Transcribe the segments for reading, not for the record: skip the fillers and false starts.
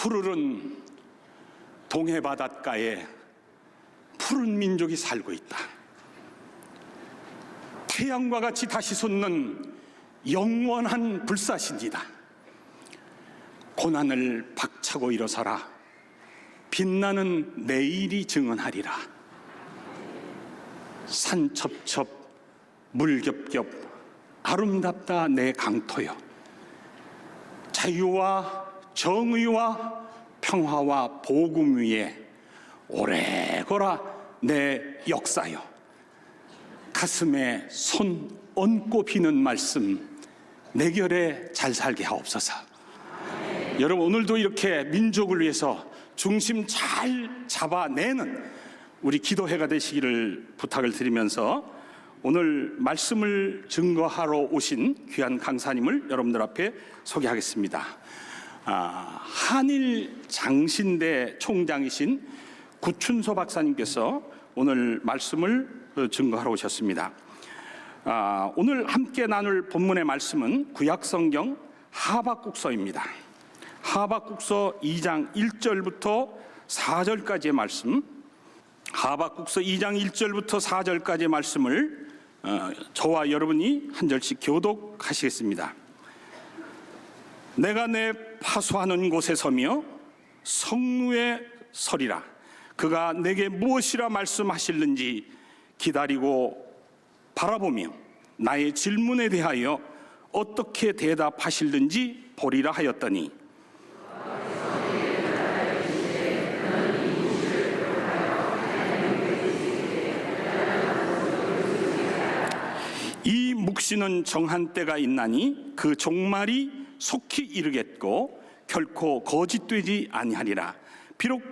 푸르른 동해 바닷가에 푸른 민족이 살고 있다. 태양과 같이 다시 솟는 영원한 불사신이다. 고난을 박차고 일어서라. 빛나는 내일이 증언하리라. 산 첩첩 물 겹겹 아름답다 내 강토여. 자유와 정의와 평화와 복음 위에 오래거라 내 역사여. 가슴에 손 얹고 비는 말씀 내 결에 잘 살게 하옵소서. 여러분, 오늘도 이렇게 민족을 위해서 중심 잘 잡아내는 우리 기도회가 되시기를 부탁을 드리면서 오늘 말씀을 증거하러 오신 귀한 강사님을 여러분들 앞에 소개하겠습니다. 한일 장신대 총장이신 구춘소 박사님께서 오늘 말씀을 증거하러 오셨습니다. 오늘 함께 나눌 본문의 말씀은 구약성경 하박국서입니다. 하박국서 2장 1절부터 4절까지의 말씀, 하박국서 2장 1절부터 4절까지의 말씀을 저와 여러분이 한 절씩 교독하시겠습니다. 내가 내 파수하는 곳에 서며 성루에 서리라. 그가 내게 무엇이라 말씀하실는지 기다리고 바라보며 나의 질문에 대하여 어떻게 대답하실는지 보리라 하였더니 이 묵시는 정한 때가 있나니 그 종말이 속히 이르겠고 결코 거짓되지 아니하리라. 비록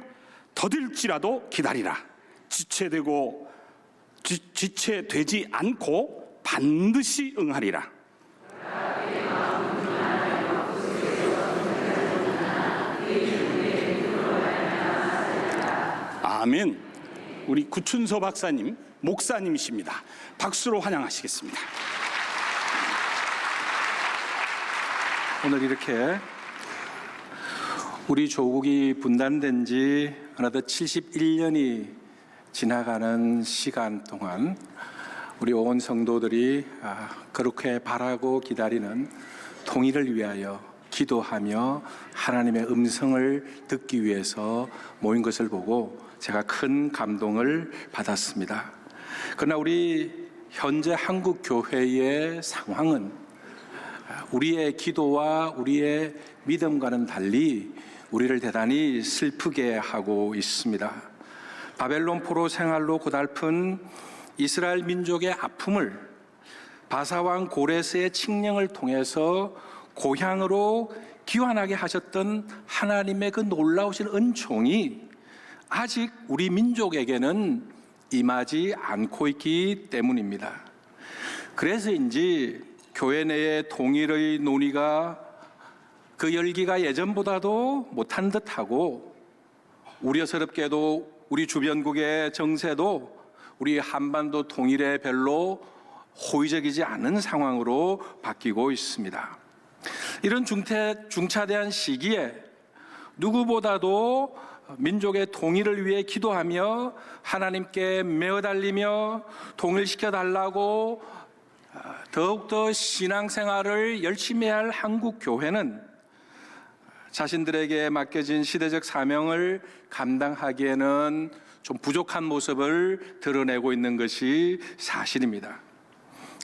더딜지라도 기다리라. 지체되지 않고 반드시 응하리라. 아멘. 우리 구춘서 박사님, 목사님이십니다. 박수로 환영하시겠습니다. 오늘 이렇게 우리 조국이 분단된 지 어느덧 71년이 지나가는 시간 동안 우리 온 성도들이 그렇게 바라고 기다리는 통일을 위하여 기도하며 하나님의 음성을 듣기 위해서 모인 것을 보고 제가 큰 감동을 받았습니다. 그러나 우리 현재 한국 교회의 상황은 우리의 기도와 우리의 믿음과는 달리 우리를 대단히 슬프게 하고 있습니다. 바벨론 포로 생활로 고달픈 이스라엘 민족의 아픔을 바사왕 고레스의 칙령을 통해서 고향으로 귀환하게 하셨던 하나님의 그 놀라우신 은총이 아직 우리 민족에게는 임하지 않고 있기 때문입니다. 그래서인지 교회 내의 통일의 논의가 그 열기가 예전보다도 못한 듯하고 우려스럽게도 우리 주변국의 정세도 우리 한반도 통일에 별로 호의적이지 않은 상황으로 바뀌고 있습니다. 이런 중차대한 시기에 누구보다도 민족의 통일을 위해 기도하며 하나님께 매어달리며 통일시켜 달라고 더욱더 신앙생활을 열심히 할 한국 교회는 자신들에게 맡겨진 시대적 사명을 감당하기에는 좀 부족한 모습을 드러내고 있는 것이 사실입니다.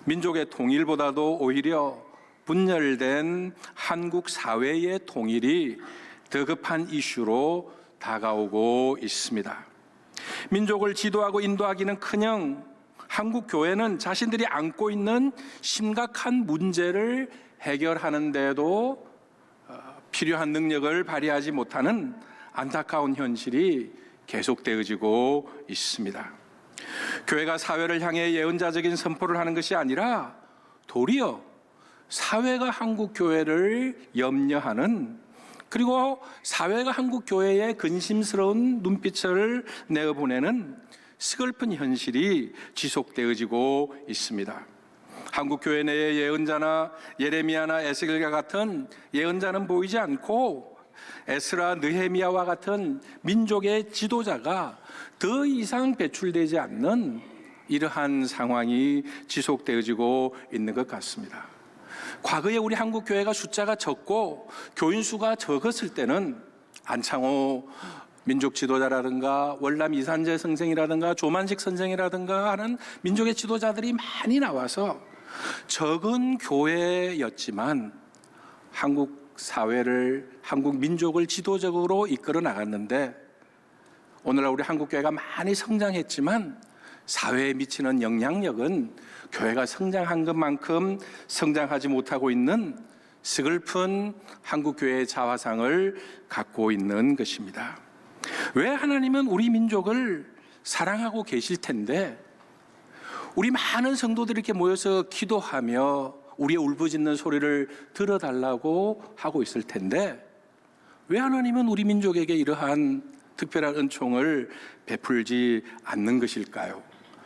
민족의 통일보다도 오히려 분열된 한국 사회의 통일이 더 급한 이슈로 다가오고 있습니다. 민족을 지도하고 인도하기는커녕 한국 교회는 자신들이 안고 있는 심각한 문제를 해결하는 데에도 필요한 능력을 발휘하지 못하는 안타까운 현실이 계속되어지고 있습니다. 교회가 사회를 향해 예언자적인 선포를 하는 것이 아니라 도리어 사회가 한국 교회를 염려하는, 그리고 사회가 한국 교회에 근심스러운 눈빛을 내어보내는 스글픈 현실이 지속되어지고 있습니다. 한국 교회 내의 예언자나 예레미야나 에스겔과 같은 예언자는 보이지 않고 에스라, 느헤미야와 같은 민족의 지도자가 더 이상 배출되지 않는 이러한 상황이 지속되어지고 있는 것 같습니다. 과거에 우리 한국 교회가 숫자가 적고 교인 수가 적었을 때는 안창호 민족 지도자라든가 월남 이산재 선생이라든가 조만식 선생이라든가 하는 민족의 지도자들이 많이 나와서 적은 교회였지만 한국 사회를, 한국 민족을 지도적으로 이끌어 나갔는데, 오늘날 우리 한국 교회가 많이 성장했지만 사회에 미치는 영향력은 교회가 성장한 것만큼 성장하지 못하고 있는 스글픈 한국 교회의 자화상을 갖고 있는 것입니다. 왜 하나님은 우리 민족을 사랑하고 계실 텐데 우리 많은 성도들이 이렇게 모여서 기도하며 우리의 울부짖는 소리를 들어달라고 하고 있을 텐데 왜 하나님은 우리 민족에게 이러한 특별한 은총을 베풀지 않는 것일까요?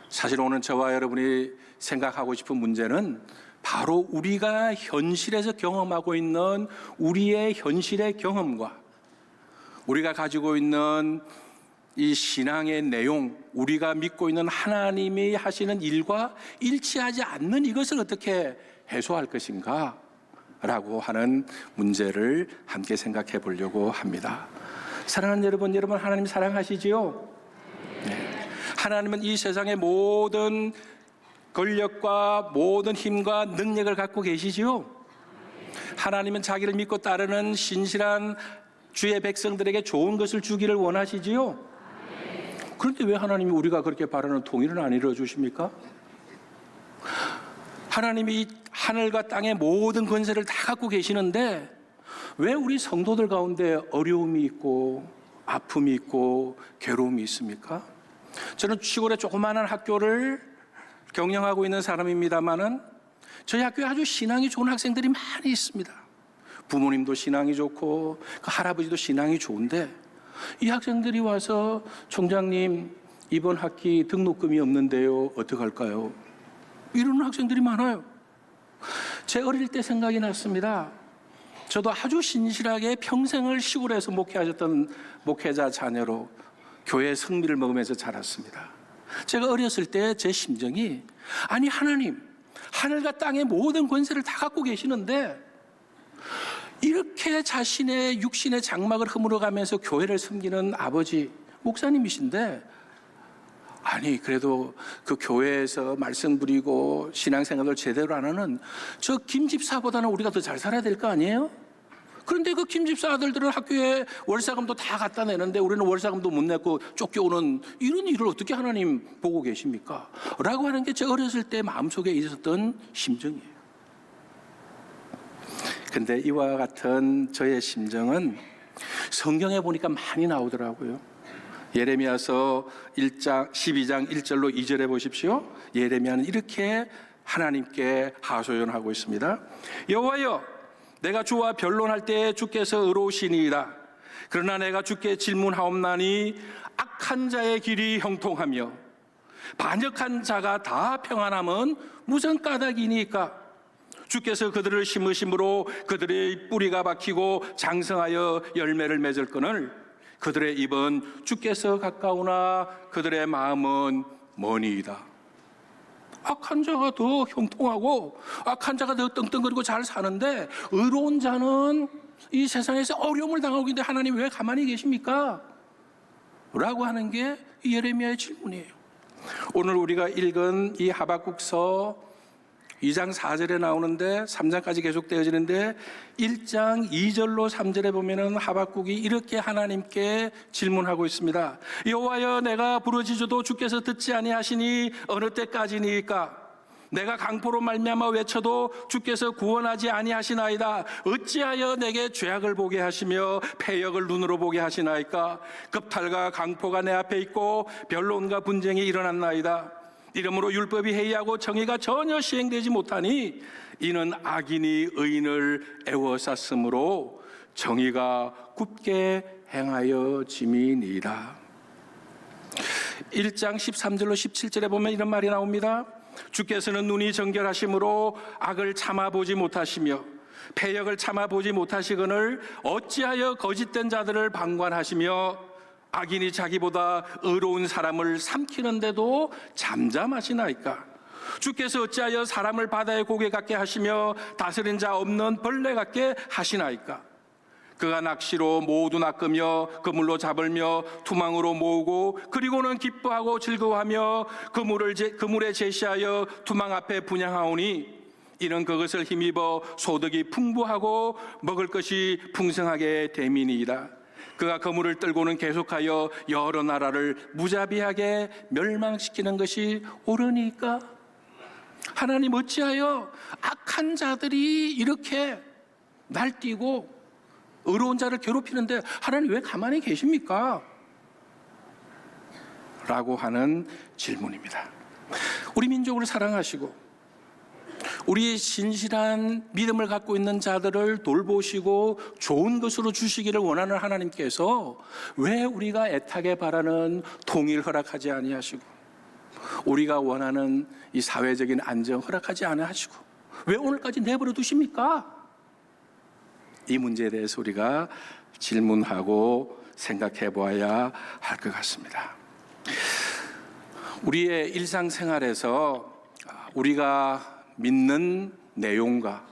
사실 오늘 저와 여러분이 생각하고 싶은 문제는 바로 우리가 현실에서 경험하고 있는 우리의 현실의 경험과 우리가 가지고 있는 이 신앙의 내용, 우리가 믿고 있는 하나님이 하시는 일과 일치하지 않는 이것을 어떻게 해소할 것인가? 라고 하는 문제를 함께 생각해 보려고 합니다. 사랑하는 여러분, 여러분 하나님 사랑하시지요? 네. 하나님은 이 세상의 모든 권력과 모든 힘과 능력을 갖고 계시지요? 하나님은 자기를 믿고 따르는 신실한 주의 백성들에게 좋은 것을 주기를 원하시지요? 그런데 왜 하나님이 우리가 그렇게 바라는 통일은 안 이루어 주십니까? 하나님이 하늘과 땅의 모든 권세를 다 갖고 계시는데 왜 우리 성도들 가운데 어려움이 있고 아픔이 있고 괴로움이 있습니까? 저는 시골의 조그마한 학교를 경영하고 있는 사람입니다만은 저희 학교에 아주 신앙이 좋은 학생들이 많이 있습니다. 부모님도 신앙이 좋고 그 할아버지도 신앙이 좋은데 이 학생들이 와서 총장님 이번 학기 등록금이 없는데요 어떡할까요? 이러는 학생들이 많아요. 제 어릴 때 생각이 났습니다. 저도 아주 신실하게 평생을 시골에서 목회하셨던 목회자 자녀로 교회의 성미를 먹으면서 자랐습니다. 제가 어렸을 때 제 심정이 아니 하나님 하늘과 땅의 모든 권세를 다 갖고 계시는데 이렇게 자신의 육신의 장막을 허물어가면서 교회를 섬기는 아버지 목사님이신데 아니 그래도 그 교회에서 말씀 부리고 신앙생활을 제대로 안 하는 저 김집사보다는 우리가 더 잘 살아야 될 거 아니에요? 그런데 그 김집사 아들들은 학교에 월사금도 다 갖다 내는데 우리는 월사금도 못 내고 쫓겨오는 이런 일을 어떻게 하나님 보고 계십니까? 라고 하는 게 제 어렸을 때 마음속에 있었던 심정이에요. 근데 이와 같은 저의 심정은 성경에 보니까 많이 나오더라고요. 예레미야서 12장 1절로 2절에 보십시오. 예레미야는 이렇게 하나님께 하소연하고 있습니다. 여호와여 내가 주와 변론할 때에 주께서 의로우시니이다. 그러나 내가 주께 질문하옵나니 악한 자의 길이 형통하며 반역한 자가 다 평안함은 무슨 까닭이니까? 주께서 그들을 심으심으로 그들의 뿌리가 박히고 장성하여 열매를 맺을거늘 그들의 입은 주께서 가까우나 그들의 마음은 머니이다. 악한 자가 더 형통하고 악한 자가 더 떵떵거리고 잘 사는데 의로운 자는 이 세상에서 어려움을 당하고 있는데 하나님 왜 가만히 계십니까? 라고 하는 게 예레미야의 질문이에요. 오늘 우리가 읽은 이 하박국서 2장 4절에 나오는데 3장까지 계속되어지는데 1장 2절로 3절에 보면은 하박국이 이렇게 하나님께 질문하고 있습니다. 여호와여 내가 부르짖어도 주께서 듣지 아니하시니 어느 때까지니까? 내가 강포로 말미암아 외쳐도 주께서 구원하지 아니하시나이다. 어찌하여 내게 죄악을 보게 하시며 패역을 눈으로 보게 하시나이까? 급탈과 강포가 내 앞에 있고 변론과 분쟁이 일어났나이다. 이러므로 율법이 해이하고 정의가 전혀 시행되지 못하니 이는 악인이 의인을 애워쌌으므로 정의가 굳게 행하여 짐이니이다. 1장 13절로 17절에 보면 이런 말이 나옵니다. 주께서는 눈이 정결하심으로 악을 참아보지 못하시며 패역을 참아보지 못하시거늘 어찌하여 거짓된 자들을 방관하시며 악인이 자기보다 의로운 사람을 삼키는데도 잠잠하시나이까? 주께서 어찌하여 사람을 바다의 고개 같게 하시며 다스린 자 없는 벌레 같게 하시나이까? 그가 낚시로 모두 낚으며 그물로 잡으며 투망으로 모으고 그리고는 기뻐하고 즐거워하며 그물에 제시하여 투망 앞에 분향하오니 이는 그것을 힘입어 소득이 풍부하고 먹을 것이 풍성하게 됨이니이다. 그가 그물을 들고는 계속하여 여러 나라를 무자비하게 멸망시키는 것이 옳으니까? 하나님 어찌하여 악한 자들이 이렇게 날뛰고 의로운 자를 괴롭히는데 하나님 왜 가만히 계십니까? 라고 하는 질문입니다. 우리 민족을 사랑하시고 우리의 신실한 믿음을 갖고 있는 자들을 돌보시고 좋은 것으로 주시기를 원하는 하나님께서 왜 우리가 애타게 바라는 통일 허락하지 아니하시고 우리가 원하는 이 사회적인 안정 허락하지 아니하시고 왜 오늘까지 내버려 두십니까? 이 문제에 대해서 우리가 질문하고 생각해 보아야 할 것 같습니다. 우리의 일상생활에서 우리가 믿는 내용과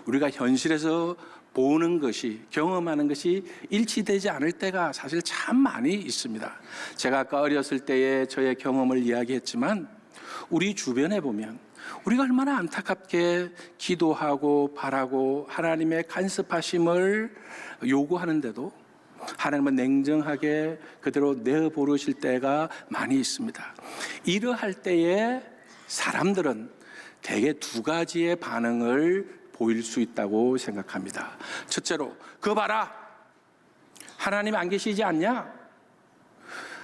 우리가 현실에서 보는 것이, 경험하는 것이 일치되지 않을 때가 사실 참 많이 있습니다. 제가 아까 어렸을 때의 저의 경험을 이야기했지만 우리 주변에 보면 우리가 얼마나 안타깝게 기도하고 바라고 하나님의 간섭하심을 요구하는데도 하나님은 냉정하게 그대로 내버리실 때가 많이 있습니다. 이러할 때에 사람들은 대개 두 가지의 반응을 보일 수 있다고 생각합니다. 첫째로, 그거 봐라, 하나님 안 계시지 않냐?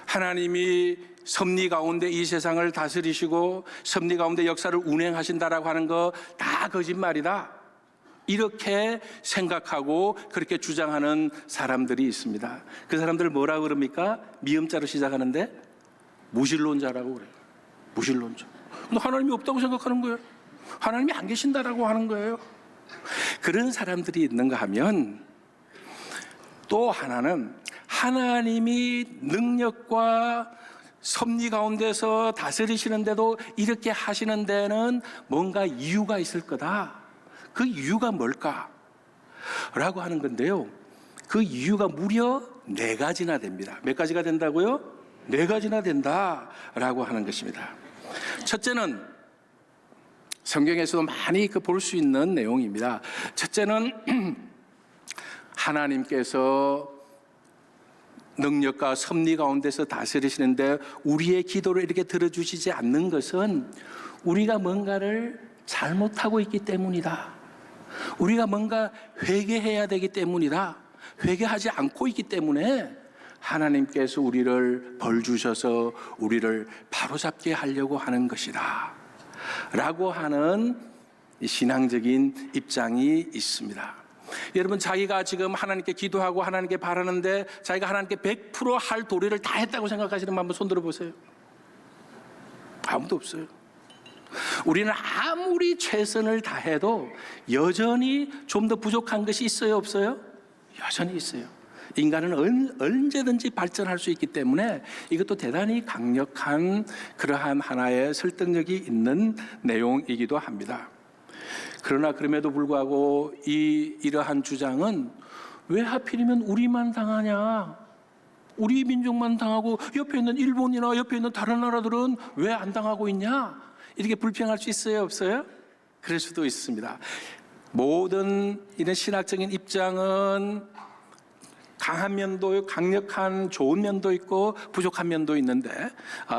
하나님이 섭리 가운데 이 세상을 다스리시고 섭리 가운데 역사를 운행하신다라고 하는 거 다 거짓말이다, 이렇게 생각하고 그렇게 주장하는 사람들이 있습니다. 그 사람들 뭐라고 그럽니까? 미음자로 시작하는데 무신론자라고 그래요. 무신론자. 근데 하나님이 없다고 생각하는 거예요. 하나님이 안 계신다라고 하는 거예요. 그런 사람들이 있는가 하면, 또 하나는 하나님이 능력과 섭리 가운데서 다스리시는데도 이렇게 하시는 데는 뭔가 이유가 있을 거다. 그 이유가 뭘까? 라고 하는 건데요. 그 이유가 무려 4가지나 됩니다. 몇 가지가 된다고요? 4가지나 된다라고 하는 것입니다. 첫째는 성경에서도 많이 볼 수 있는 내용입니다. 첫째는 하나님께서 능력과 섭리 가운데서 다스리시는데 우리의 기도를 이렇게 들어주시지 않는 것은 우리가 뭔가를 잘못하고 있기 때문이다. 우리가 뭔가 회개해야 되기 때문이다. 회개하지 않고 있기 때문에 하나님께서 우리를 벌 주셔서 우리를 바로잡게 하려고 하는 것이다 라고 하는 신앙적인 입장이 있습니다. 여러분, 자기가 지금 하나님께 기도하고 하나님께 바라는데 자기가 하나님께 100% 할 도리를 다 했다고 생각하시는 분 한번 손 들어보세요. 아무도 없어요. 우리는 아무리 최선을 다해도 여전히 좀 더 부족한 것이 있어요, 없어요? 여전히 있어요. 인간은 언제든지 발전할 수 있기 때문에 이것도 대단히 강력한 그러한 하나의 설득력이 있는 내용이기도 합니다. 그러나 그럼에도 불구하고 이러한 주장은 왜 하필이면 우리만 당하냐? 우리 민족만 당하고 옆에 있는 일본이나 옆에 있는 다른 나라들은 왜 안 당하고 있냐? 이렇게 불평할 수 있어요, 없어요? 그럴 수도 있습니다. 모든 이런 신학적인 입장은 강한 면도, 강력한 좋은 면도 있고 부족한 면도 있는데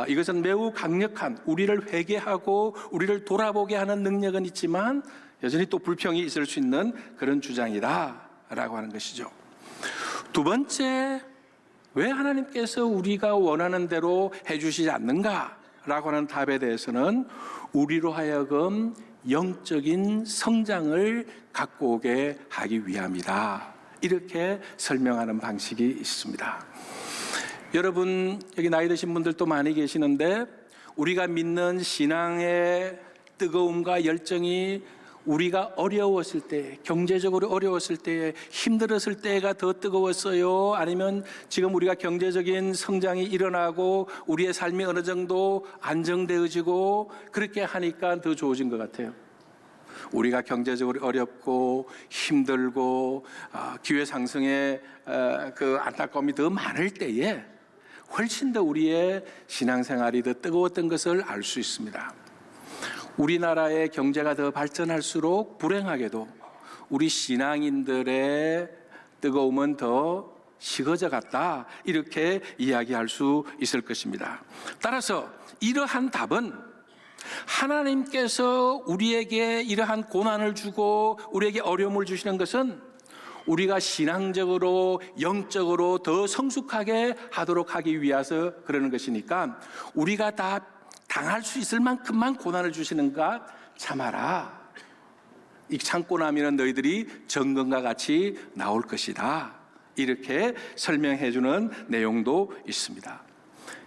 이것은 매우 강력한, 우리를 회개하고 우리를 돌아보게 하는 능력은 있지만 여전히 또 불평이 있을 수 있는 그런 주장이다라고 하는 것이죠. 두 번째, 왜 하나님께서 우리가 원하는 대로 해주시지 않는가라고 하는 답에 대해서는 우리로 하여금 영적인 성장을 갖고 오게 하기 위함이다, 이렇게 설명하는 방식이 있습니다. 여러분, 여기 나이 드신 분들도 많이 계시는데 우리가 믿는 신앙의 뜨거움과 열정이 우리가 어려웠을 때, 경제적으로 어려웠을 때, 힘들었을 때가 더 뜨거웠어요? 아니면 지금 우리가 경제적인 성장이 일어나고 우리의 삶이 어느 정도 안정되어지고 그렇게 하니까 더 좋아진 것 같아요? 우리가 경제적으로 어렵고 힘들고 기회 상승의 그 안타까움이 더 많을 때에 훨씬 더 우리의 신앙생활이 더 뜨거웠던 것을 알 수 있습니다. 우리나라의 경제가 더 발전할수록 불행하게도 우리 신앙인들의 뜨거움은 더 식어져 갔다, 이렇게 이야기할 수 있을 것입니다. 따라서 이러한 답은 하나님께서 우리에게 이러한 고난을 주고 우리에게 어려움을 주시는 것은 우리가 신앙적으로 영적으로 더 성숙하게 하도록 하기 위해서 그러는 것이니까 우리가 다 당할 수 있을 만큼만 고난을 주시는가 참아라. 이 참고 나면 너희들이 정금과 같이 나올 것이다, 이렇게 설명해 주는 내용도 있습니다.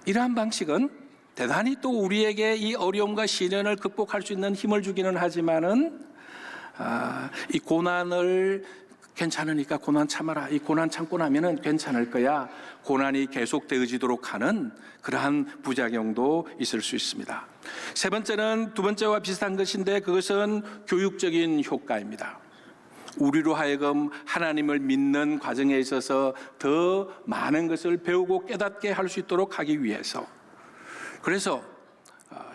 이러한 방식은 대단히 또 우리에게 이 어려움과 시련을 극복할 수 있는 힘을 주기는 하지만은 이 고난을 괜찮으니까 고난 참아라, 이 고난 참고 나면은 괜찮을 거야, 고난이 계속되어지도록 하는 그러한 부작용도 있을 수 있습니다. 세 번째는 두 번째와 비슷한 것인데 그것은 교육적인 효과입니다. 우리로 하여금 하나님을 믿는 과정에 있어서 더 많은 것을 배우고 깨닫게 할 수 있도록 하기 위해서, 그래서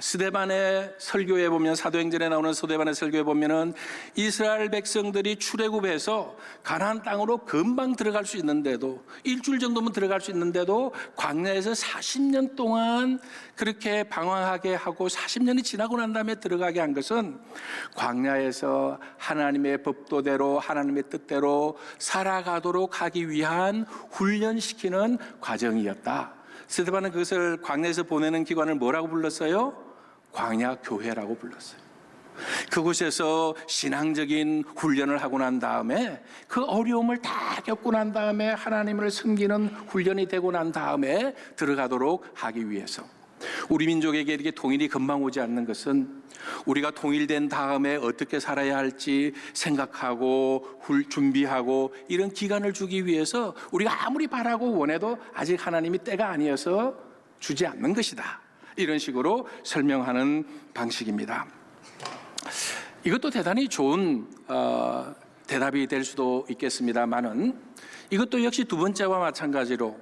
스데반의 설교에 보면, 사도행전에 나오는 스데반의 설교에 보면은 이스라엘 백성들이 출애굽해서 가나안 땅으로 금방 들어갈 수 있는데도, 일주일 정도면 들어갈 수 있는데도 광야에서 40년 동안 그렇게 방황하게 하고 40년이 지나고 난 다음에 들어가게 한 것은 광야에서 하나님의 법도대로 하나님의 뜻대로 살아가도록 하기 위한 훈련시키는 과정이었다. 스데반은 그것을 광야에서 보내는 기관을 뭐라고 불렀어요? 광야교회라고 불렀어요. 그곳에서 신앙적인 훈련을 하고 난 다음에, 그 어려움을 다 겪고 난 다음에 하나님을 섬기는 훈련이 되고 난 다음에 들어가도록 하기 위해서, 우리 민족에게 이렇게 통일이 금방 오지 않는 것은 우리가 통일된 다음에 어떻게 살아야 할지 생각하고 준비하고 이런 기간을 주기 위해서 우리가 아무리 바라고 원해도 아직 하나님이 때가 아니어서 주지 않는 것이다, 이런 식으로 설명하는 방식입니다. 이것도 대단히 좋은 대답이 될 수도 있겠습니다만은 이것도 역시 두 번째와 마찬가지로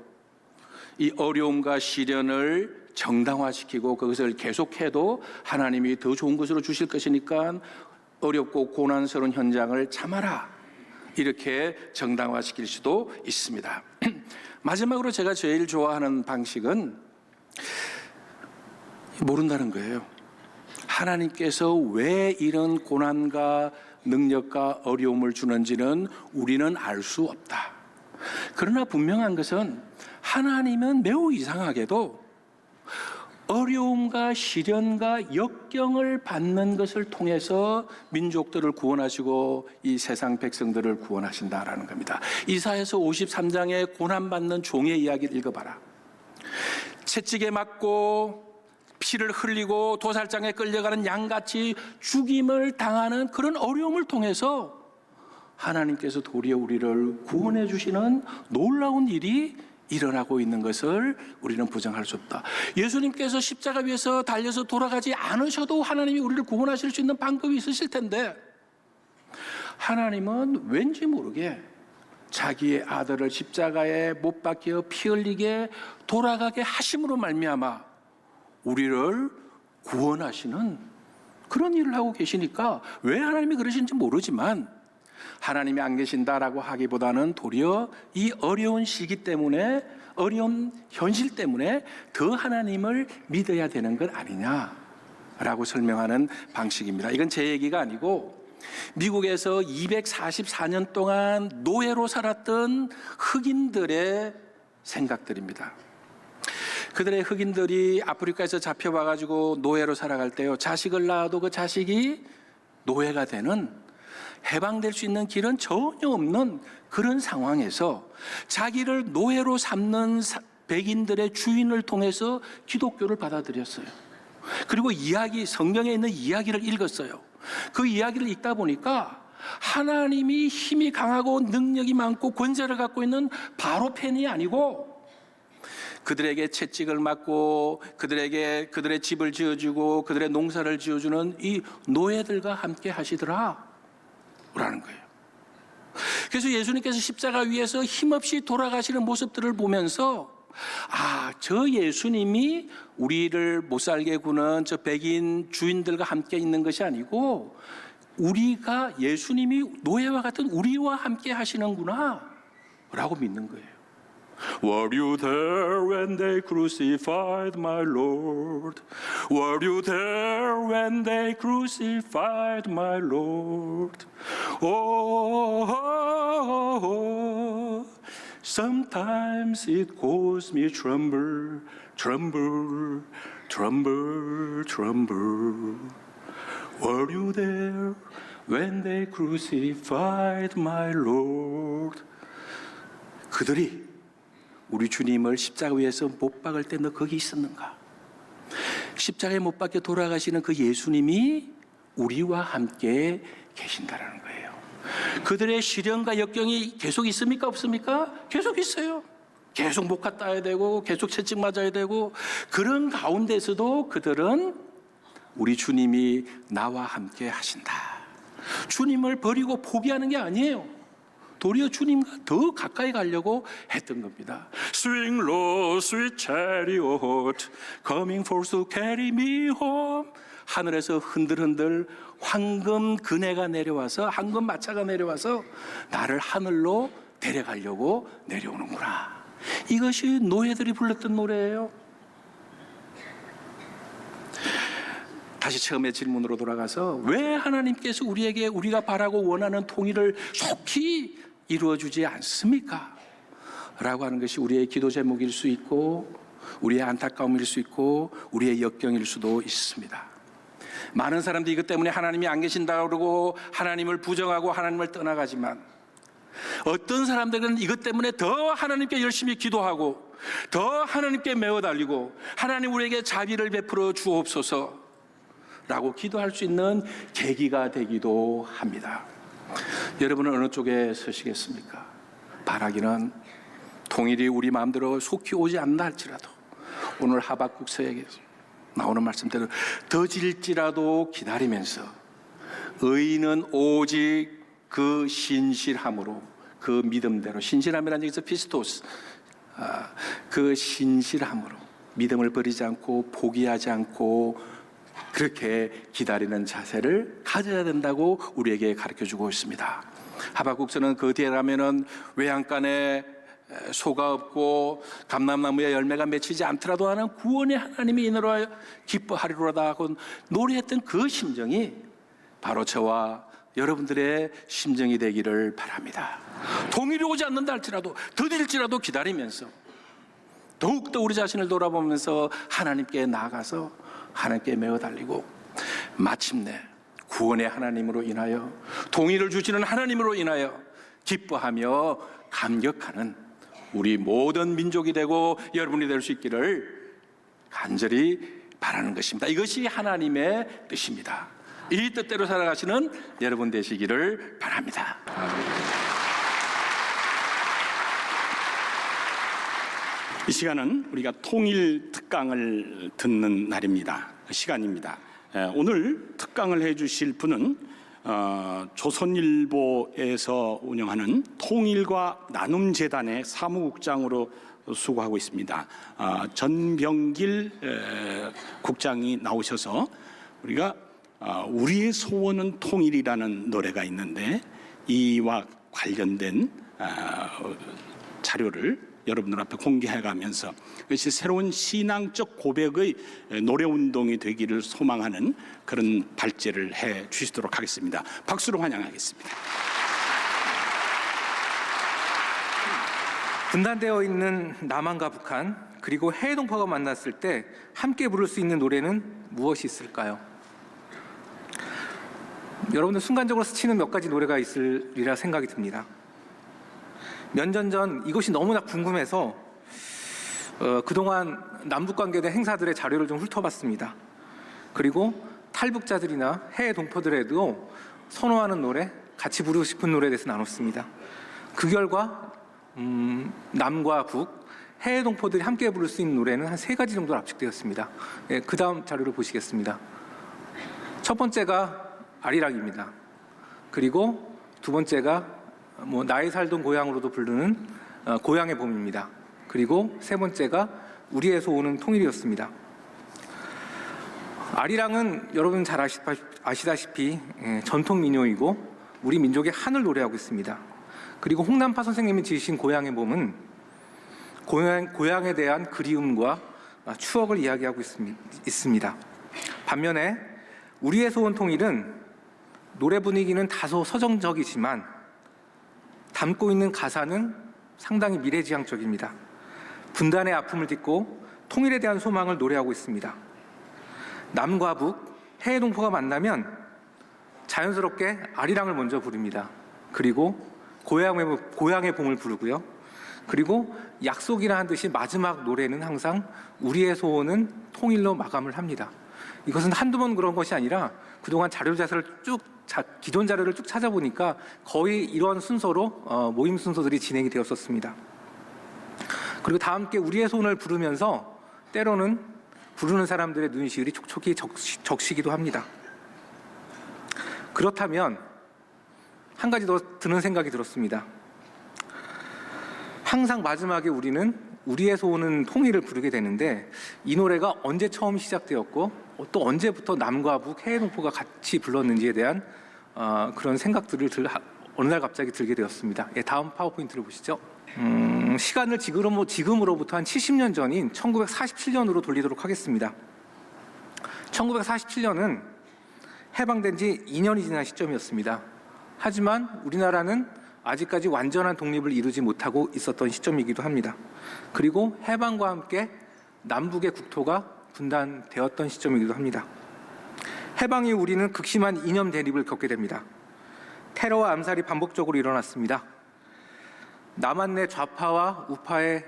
이 어려움과 시련을 정당화시키고 그것을 계속해도 하나님이 더 좋은 것으로 주실 것이니까 어렵고 고난스러운 현장을 참아라, 이렇게 정당화시킬 수도 있습니다. 마지막으로 제가 제일 좋아하는 방식은 모른다는 거예요. 하나님께서 왜 이런 고난과 능력과 어려움을 주는지는 우리는 알 수 없다. 그러나 분명한 것은 하나님은 매우 이상하게도 어려움과 시련과 역경을 받는 것을 통해서 민족들을 구원하시고 이 세상 백성들을 구원하신다라는 겁니다. 이사야서 53장에 고난받는 종의 이야기를 읽어봐라. 채찍에 맞고 피를 흘리고 도살장에 끌려가는 양같이 죽임을 당하는 그런 어려움을 통해서 하나님께서 도리어 우리를 구원해 주시는 놀라운 일이 일어나고 있는 것을 우리는 부정할 수 없다. 예수님께서 십자가 위에서 달려서 돌아가지 않으셔도 하나님이 우리를 구원하실 수 있는 방법이 있으실 텐데, 하나님은 왠지 모르게 자기의 아들을 십자가에 못 박혀 피 흘리게 돌아가게 하심으로 말미암아 우리를 구원하시는 그런 일을 하고 계시니까 왜 하나님이 그러신지 모르지만, 하나님이 안 계신다라고 하기보다는 도리어 이 어려운 시기 때문에, 어려운 현실 때문에 더 하나님을 믿어야 되는 것 아니냐라고 설명하는 방식입니다. 이건 제 얘기가 아니고 미국에서 244년 동안 노예로 살았던 흑인들의 생각들입니다. 그들의 흑인들이 아프리카에서 잡혀와가지고 노예로 살아갈 때요, 자식을 낳아도 그 자식이 노예가 되는, 해방될 수 있는 길은 전혀 없는 그런 상황에서 자기를 노예로 삼는 백인들의 주인을 통해서 기독교를 받아들였어요. 그리고 성경에 있는 이야기를 읽었어요. 그 이야기를 읽다 보니까 하나님이 힘이 강하고 능력이 많고 권세를 갖고 있는 바로 팬이 아니고 그들에게 채찍을 맞고 그들에게 그들의 집을 지어주고 그들의 농사를 지어주는 이 노예들과 함께 하시더라 라는 거예요. 그래서 예수님께서 십자가 위에서 힘없이 돌아가시는 모습들을 보면서 저 예수님이 우리를 못살게 구는 저 백인 주인들과 함께 있는 것이 아니고 우리가 예수님이 노예와 같은 우리와 함께 하시는구나 라고 믿는 거예요. Were you there when they crucified my Lord? Were you there when they crucified my Lord? Oh, sometimes it caused me tremble, tremble, tremble, tremble. Were you there when they crucified my Lord? 그들이 우리 주님을 십자가 위에서 못 박을 때 너 거기 있었는가? 십자가에 못 박혀 돌아가시는 그 예수님이 우리와 함께 계신다라는 거예요. 그들의 시련과 역경이 계속 있습니까? 없습니까? 계속 있어요. 계속 목화 따야 되고 계속 채찍 맞아야 되고 그런 가운데서도 그들은 우리 주님이 나와 함께 하신다. 주님을 버리고 포기하는 게 아니에요. 도리어 주님과 더 가까이 가려고 했던 겁니다. Swing low, sweet chariot, coming forth to carry me home. 하늘에서 흔들흔들 황금 그네가 내려와서 황금 마차가 내려와서 나를 하늘로 데려가려고 내려오는구나. 이것이 노예들이 불렀던 노래예요. 다시 처음의 질문으로 돌아가서 왜 하나님께서 우리에게 우리가 바라고 원하는 통일을 속히 이루어주지 않습니까? 라고 하는 것이 우리의 기도 제목일 수 있고 우리의 안타까움일 수 있고 우리의 역경일 수도 있습니다. 많은 사람들이 이것 때문에 하나님이 안 계신다고 그러고 하나님을 부정하고 하나님을 떠나가지만 어떤 사람들은 이것 때문에 더 하나님께 열심히 기도하고 더 하나님께 매어 달리고 하나님 우리에게 자비를 베풀어 주옵소서 라고 기도할 수 있는 계기가 되기도 합니다. 여러분은 어느 쪽에 서시겠습니까? 바라기는 통일이 우리 마음대로 속히 오지 않나 할지라도 오늘 하박국서에 나오는 말씀대로 더딜지라도 기다리면서 의인은 오직 그 신실함으로 그 믿음대로 신실함이라는 얘기에서 피스토스 그 신실함으로 믿음을 버리지 않고 포기하지 않고 그렇게 기다리는 자세를 가져야 된다고 우리에게 가르쳐주고 있습니다. 하박국서는 그 뒤에 가면은 외양간에 소가 없고 감람나무에 열매가 맺히지 않더라도 하는 구원의 하나님이 이노라 기뻐하리로다 하고 노래했던 그 심정이 바로 저와 여러분들의 심정이 되기를 바랍니다. 통일이 오지 않는다 할지라도 더딜지라도 기다리면서 더욱더 우리 자신을 돌아보면서 하나님께 나아가서 하나님께 매어 달리고 마침내 구원의 하나님으로 인하여 통일을 주시는 하나님으로 인하여 기뻐하며 감격하는 우리 모든 민족이 되고 여러분이 될 수 있기를 간절히 바라는 것입니다. 이것이 하나님의 뜻입니다. 이 뜻대로 살아가시는 여러분 되시기를 바랍니다. 이 시간은 우리가 통일 특강을 듣는 날입니다. 시간입니다. 오늘 특강을 해주실 분은 조선일보에서 운영하는 통일과 나눔재단의 사무국장으로 수고하고 있습니다. 전병길 국장이 나오셔서 우리가 우리의 소원은 통일이라는 노래가 있는데 이와 관련된 자료를 여러분들 앞에 공개해가면서 그것이 새로운 신앙적 고백의 노래운동이 되기를 소망하는 그런 발제를 해 주시도록 하겠습니다. 박수로 환영하겠습니다. 분단되어 있는 남한과 북한 그리고 해외 동포가 만났을 때 함께 부를 수 있는 노래는 무엇이 있을까요? 여러분들 순간적으로 스치는 몇 가지 노래가 있으리라 생각이 듭니다. 몇 년 전 이것이 너무나 궁금해서 그동안 남북관계된 행사들의 자료를 좀 훑어봤습니다. 그리고 탈북자들이나 해외 동포들에도 선호하는 노래, 같이 부르고 싶은 노래에 대해서 나눴습니다. 그 결과 남과 북, 해외 동포들이 함께 부를 수 있는 노래는 한 3가지 정도로 압축되었습니다. 예, 그 다음 자료를 보시겠습니다. 첫 번째가 아리랑입니다. 그리고 두 번째가 나의 살던 고향으로도 부르는 고향의 봄입니다. 그리고 세 번째가 우리에서 오는 통일이었습니다. 아리랑은 여러분 잘 아시다시피 전통 민요이고 우리 민족의 한을 노래하고 있습니다. 그리고 홍남파 선생님이 지으신 고향의 봄은 고향에 대한 그리움과 추억을 이야기하고 있습니다. 반면에 우리에서 온 통일은 노래 분위기는 다소 서정적이지만 담고 있는 가사는 상당히 미래지향적입니다. 분단의 아픔을 딛고 통일에 대한 소망을 노래하고 있습니다. 남과 북, 해외 동포가 만나면 자연스럽게 아리랑을 먼저 부릅니다. 그리고 고향의 봄을 부르고요. 그리고 약속이라 한 듯이 마지막 노래는 항상 우리에서 오는 통일로 마감을 합니다. 이것은 한두 번 그런 것이 아니라 그동안 기존 자료를 쭉 찾아보니까 거의 이런 순서로 모임 순서들이 진행이 되었었습니다. 그리고 다 함께 우리의 손을 부르면서 때로는 부르는 사람들의 눈시울이 촉촉히 적시기도 합니다. 그렇다면 한 가지 더 드는 생각이 들었습니다. 항상 마지막에 우리는 우리에서 오는 통일을 부르게 되는데 이 노래가 언제 처음 시작되었고 또 언제부터 남과 북, 해외 동포가 같이 불렀는지에 대한 그런 생각들을 어느 날 갑자기 들게 되었습니다. 예, 다음 파워포인트를 보시죠. 시간을 지금으로부터 한 70년 전인 1947년으로 돌리도록 하겠습니다. 1947년은 해방된 지 2년이 지난 시점이었습니다. 하지만 우리나라는 아직까지 완전한 독립을 이루지 못하고 있었던 시점이기도 합니다. 그리고 해방과 함께 남북의 국토가 분단되었던 시점이기도 합니다. 해방 이후 우리는 극심한 이념 대립을 겪게 됩니다. 테러와 암살이 반복적으로 일어났습니다. 남한 내 좌파와 우파의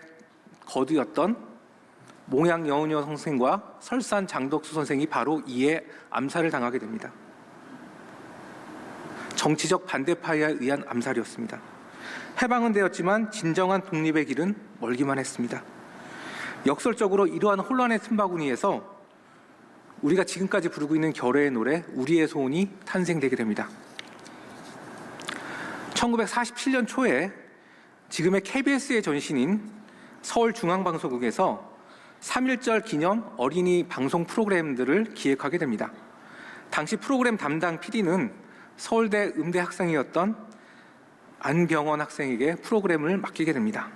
거두였던 몽양 여운여 선생과 설산 장덕수 선생이 바로 이에 암살을 당하게 됩니다. 정치적 반대파에 의한 암살이었습니다. 해방은 되었지만 진정한 독립의 길은 멀기만 했습니다. 역설적으로 이러한 혼란의 틈바구니에서 우리가 지금까지 부르고 있는 결의의 노래 우리의 소원이 탄생되게 됩니다. 1947년 초에 지금의 KBS의 전신인 서울중앙방송국에서 3.1절 기념 어린이 방송 프로그램들을 기획하게 됩니다. 당시 프로그램 담당 PD는 서울대 음대 학생이었던 안병원 학생에게 프로그램을 맡기게 됩니다.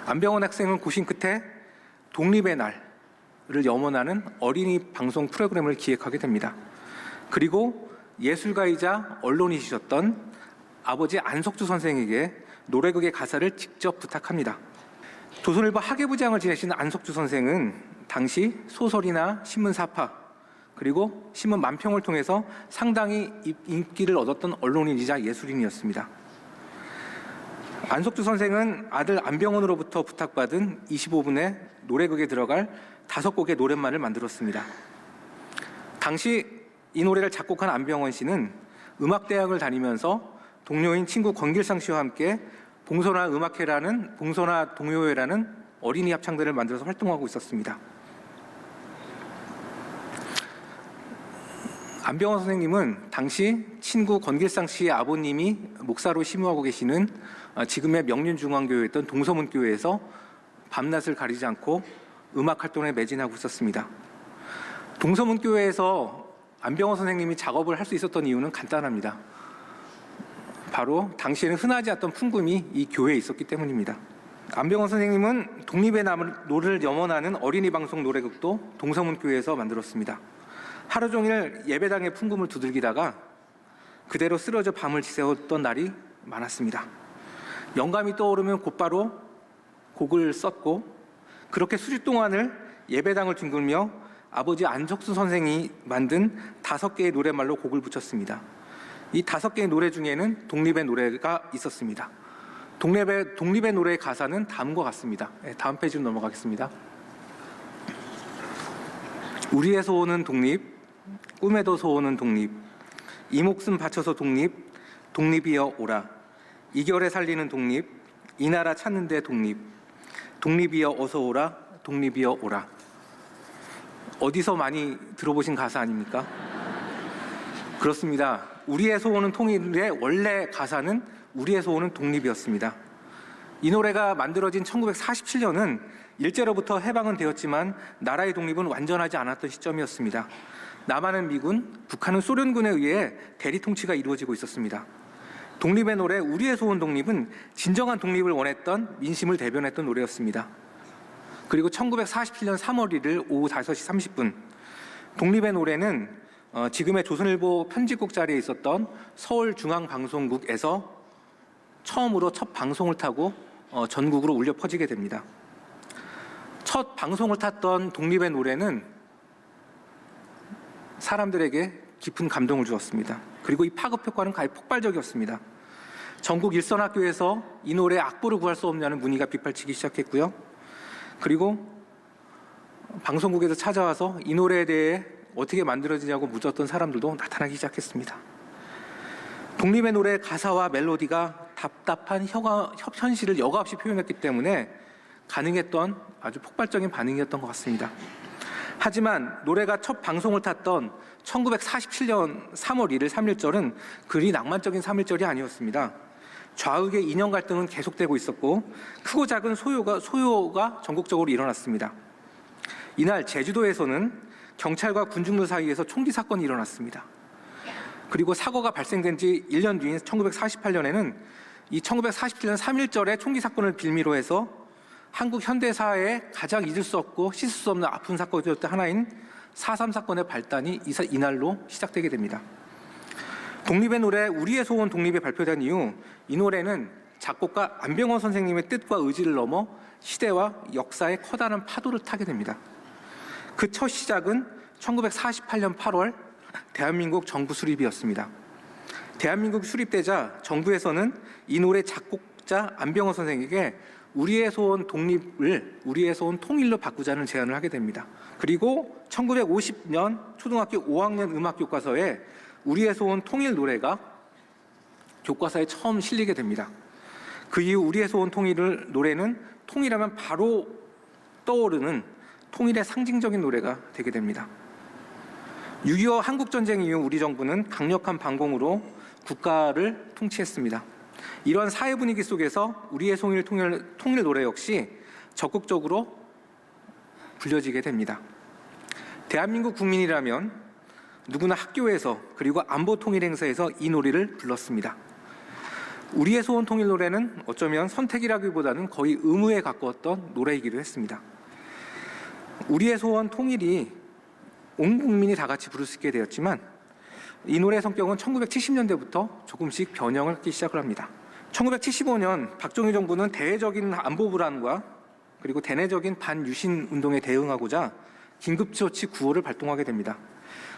안병원 학생은 고심 끝에 독립의 날을 염원하는 어린이 방송 프로그램을 기획하게 됩니다. 그리고 예술가이자 언론인이셨던 아버지 안석주 선생에게 노래극의 가사를 직접 부탁합니다. 조선일보 학예부장을 지내신 안석주 선생은 당시 소설이나 신문 사파 그리고 신문 만평을 통해서 상당히 인기를 얻었던 언론인이자 예술인이었습니다. 안석주 선생은 아들 안병원으로부터 부탁받은 25분의 노래극에 들어갈 5곡의 노랫말을 만들었습니다. 당시 이 노래를 작곡한 안병원 씨는 음악대학을 다니면서 동료인 친구 권길상 씨와 함께 봉선화 동요회라는 어린이 합창단을 만들어서 활동하고 있었습니다. 안병원 선생님은 당시 친구 권길상 씨의 아버님이 목사로 심우하고 계시는 지금의 명륜중앙교회였던 동서문교회에서 밤낮을 가리지 않고 음악 활동에 매진하고 있었습니다. 동서문교회에서 안병원 선생님이 작업을 할 수 있었던 이유는 간단합니다. 바로 당시에는 흔하지 않던 풍금이 이 교회에 있었기 때문입니다. 안병원 선생님은 독립의 노를 염원하는 어린이 방송 노래극도 동서문교회에서 만들었습니다. 하루 종일 예배당의 풍금을 두들기다가 그대로 쓰러져 밤을 지새웠던 날이 많았습니다. 영감이 떠오르면 곧바로 곡을 썼고 그렇게 수주 동안을 예배당을 뒹굴며 아버지 안석수 선생이 만든 5개의 노랫말로 곡을 붙였습니다. 이 5개의 노래 중에는 독립의 노래가 있었습니다. 독립의 노래의 가사는 다음과 같습니다. 다음 페이지로 넘어가겠습니다. 우리에서 오는 독립, 꿈에도 소원은 독립, 이 목숨 바쳐서 독립, 독립이여 오라, 이결에 살리는 독립, 이 나라 찾는데 독립, 독립이여 어서 오라, 독립이여 오라. 어디서 많이 들어보신 가사 아닙니까? 그렇습니다. 우리의 소원은 통일의 원래 가사는 우리의 소원은 독립이었습니다. 이 노래가 만들어진 1947년은 일제로부터 해방은 되었지만 나라의 독립은 완전하지 않았던 시점이었습니다. 남한은 미군, 북한은 소련군에 의해 대리 통치가 이루어지고 있었습니다. 독립의 노래 우리의 소원 독립은 진정한 독립을 원했던 민심을 대변했던 노래였습니다. 그리고 1947년 3월 1일 오후 5시 30분 독립의 노래는 지금의 조선일보 편집국 자리에 있었던 서울중앙방송국에서 처음으로 첫 방송을 타고 전국으로 울려 퍼지게 됩니다. 첫 방송을 탔던 독립의 노래는 사람들에게 깊은 감동을 주었습니다. 그리고 이 파급 효과는 가히 폭발적이었습니다. 전국 일선학교에서 이 노래에 악보를 구할 수 없냐는 문의가 빗발치기 시작했고요. 그리고 방송국에서 찾아와서 이 노래에 대해 어떻게 만들어지냐고 묻었던 사람들도 나타나기 시작했습니다. 독립의 노래 가사와 멜로디가 답답한 현실을 여과 없이 표현했기 때문에 가능했던 아주 폭발적인 반응이었던 것 같습니다. 하지만 노래가 첫 방송을 탔던 1947년 3월 1일 3.1절은 그리 낭만적인 3.1절이 아니었습니다. 좌우의 이념 갈등은 계속되고 있었고 크고 작은 소요가 전국적으로 일어났습니다. 이날 제주도에서는 경찰과 군중들 사이에서 총기 사건이 일어났습니다. 그리고 사고가 발생된 지 1년 뒤인 1948년에는 이 1947년 3.1절의 총기 사건을 빌미로 해서 한국 현대사에 가장 잊을 수 없고 씻을 수 없는 아픈 사건이었던 하나인 4.3 사건의 발단이 이날로 시작되게 됩니다. 독립의 노래 우리의 소원 독립이 발표된 이후 이 노래는 작곡가 안병원 선생님의 뜻과 의지를 넘어 시대와 역사의 커다란 파도를 타게 됩니다. 그 첫 시작은 1948년 8월 대한민국 정부 수립이었습니다. 대한민국 수립되자 정부에서는 이 노래 작곡자 안병원 선생에게 우리의 소원 독립을 우리의 소원 통일로 바꾸자는 제안을 하게 됩니다. 그리고 1950년 초등학교 5학년 음악 교과서에 우리의 소원 통일 노래가 교과서에 처음 실리게 됩니다. 그 이후 우리의 소원 통일을 노래는 통일하면 바로 떠오르는 통일의 상징적인 노래가 되게 됩니다. 6.25 한국전쟁 이후 우리 정부는 강력한 반공으로 국가를 통치했습니다. 이런 사회 분위기 속에서 우리의 통일 노래 역시 적극적으로 불려지게 됩니다. 대한민국 국민이라면 누구나 학교에서 그리고 안보 통일 행사에서 이 노래를 불렀습니다. 우리의 소원 통일 노래는 어쩌면 선택이라기보다는 거의 의무에 가까웠던 노래이기도 했습니다. 우리의 소원 통일이 온 국민이 다 같이 부를 수 있게 되었지만 이 노래의 성격은 1970년대부터 조금씩 변형을 하기 시작을 합니다. 1975년 박정희 정부는 대외적인 안보 불안과 그리고 대내적인 반유신 운동에 대응하고자 긴급조치 9호를 발동하게 됩니다.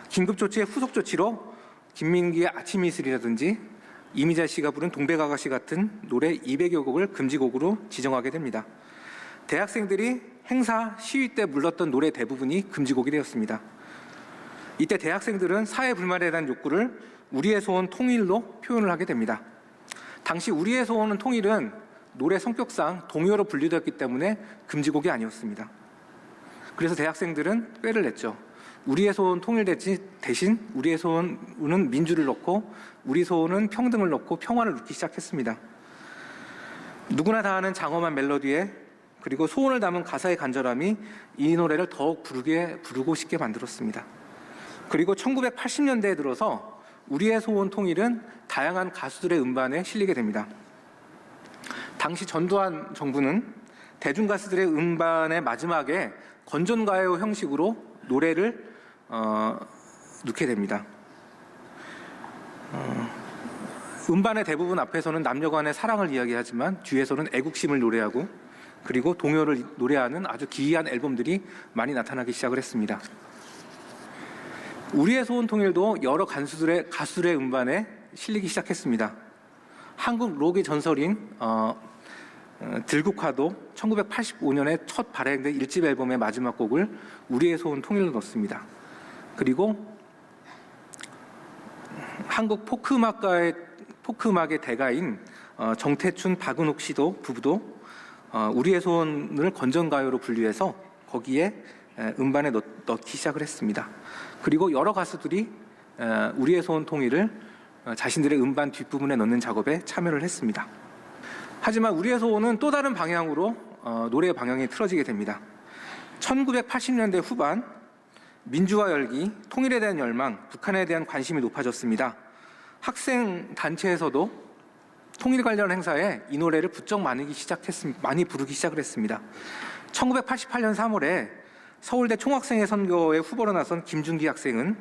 긴급조치의 후속 조치로 김민기의 아침 이슬이라든지 이미자 씨가 부른 동백아가씨 같은 노래 200여 곡을 금지곡으로 지정하게 됩니다. 대학생들이 행사, 시위 때 불렀던 노래 대부분이 금지곡이 되었습니다. 이때 대학생들은 사회 불만에 대한 욕구를 우리의 소원 통일로 표현을 하게 됩니다. 당시 우리의 소원은 통일은 노래 성격상 동요로 분류되었기 때문에 금지곡이 아니었습니다. 그래서 대학생들은 꾀를 냈죠. 우리의 소원 통일 대신 우리의 소원은 민주를 넣고 우리 소원은 평등을 넣고 평화를 넣기 시작했습니다. 누구나 다 아는 장엄한 멜로디에 그리고 소원을 담은 가사의 간절함이 이 노래를 더욱 부르고 싶게 만들었습니다. 그리고 1980년대에 들어서 우리의 소원 통일은 다양한 가수들의 음반에 실리게 됩니다. 당시 전두환 정부는 대중가수들의 음반의 마지막에 건전가요 형식으로 노래를 넣게 됩니다. 음반의 대부분 앞에서는 남녀간의 사랑을 이야기하지만 뒤에서는 애국심을 노래하고 그리고 동요를 노래하는 아주 기이한 앨범들이 많이 나타나기 시작을 했습니다. 우리의 소원 통일도 여러 가수들의 음반에 실리기 시작했습니다. 한국 록의 전설인 들국화도 1985년에 첫 발행된 1집 앨범의 마지막 곡을 우리의 소원 통일로 넣습니다. 그리고 한국 포크음악의 대가인 정태춘, 박은옥 씨도 부부도 우리의 소원을 건전가요로 분류해서 거기에 음반에 넣기 시작을 했습니다. 그리고 여러 가수들이 우리의 소원 통일을 자신들의 음반 뒷부분에 넣는 작업에 참여를 했습니다. 하지만 우리의 소원은 또 다른 방향으로 노래의 방향이 틀어지게 됩니다. 1980년대 후반 민주화 열기, 통일에 대한 열망, 북한에 대한 관심이 높아졌습니다. 학생 단체에서도 통일 관련 행사에 이 노래를 부쩍 많이 부르기 시작을 했습니다. 1988년 3월에 서울대 총학생회 선거에 후보로 나선 김준기 학생은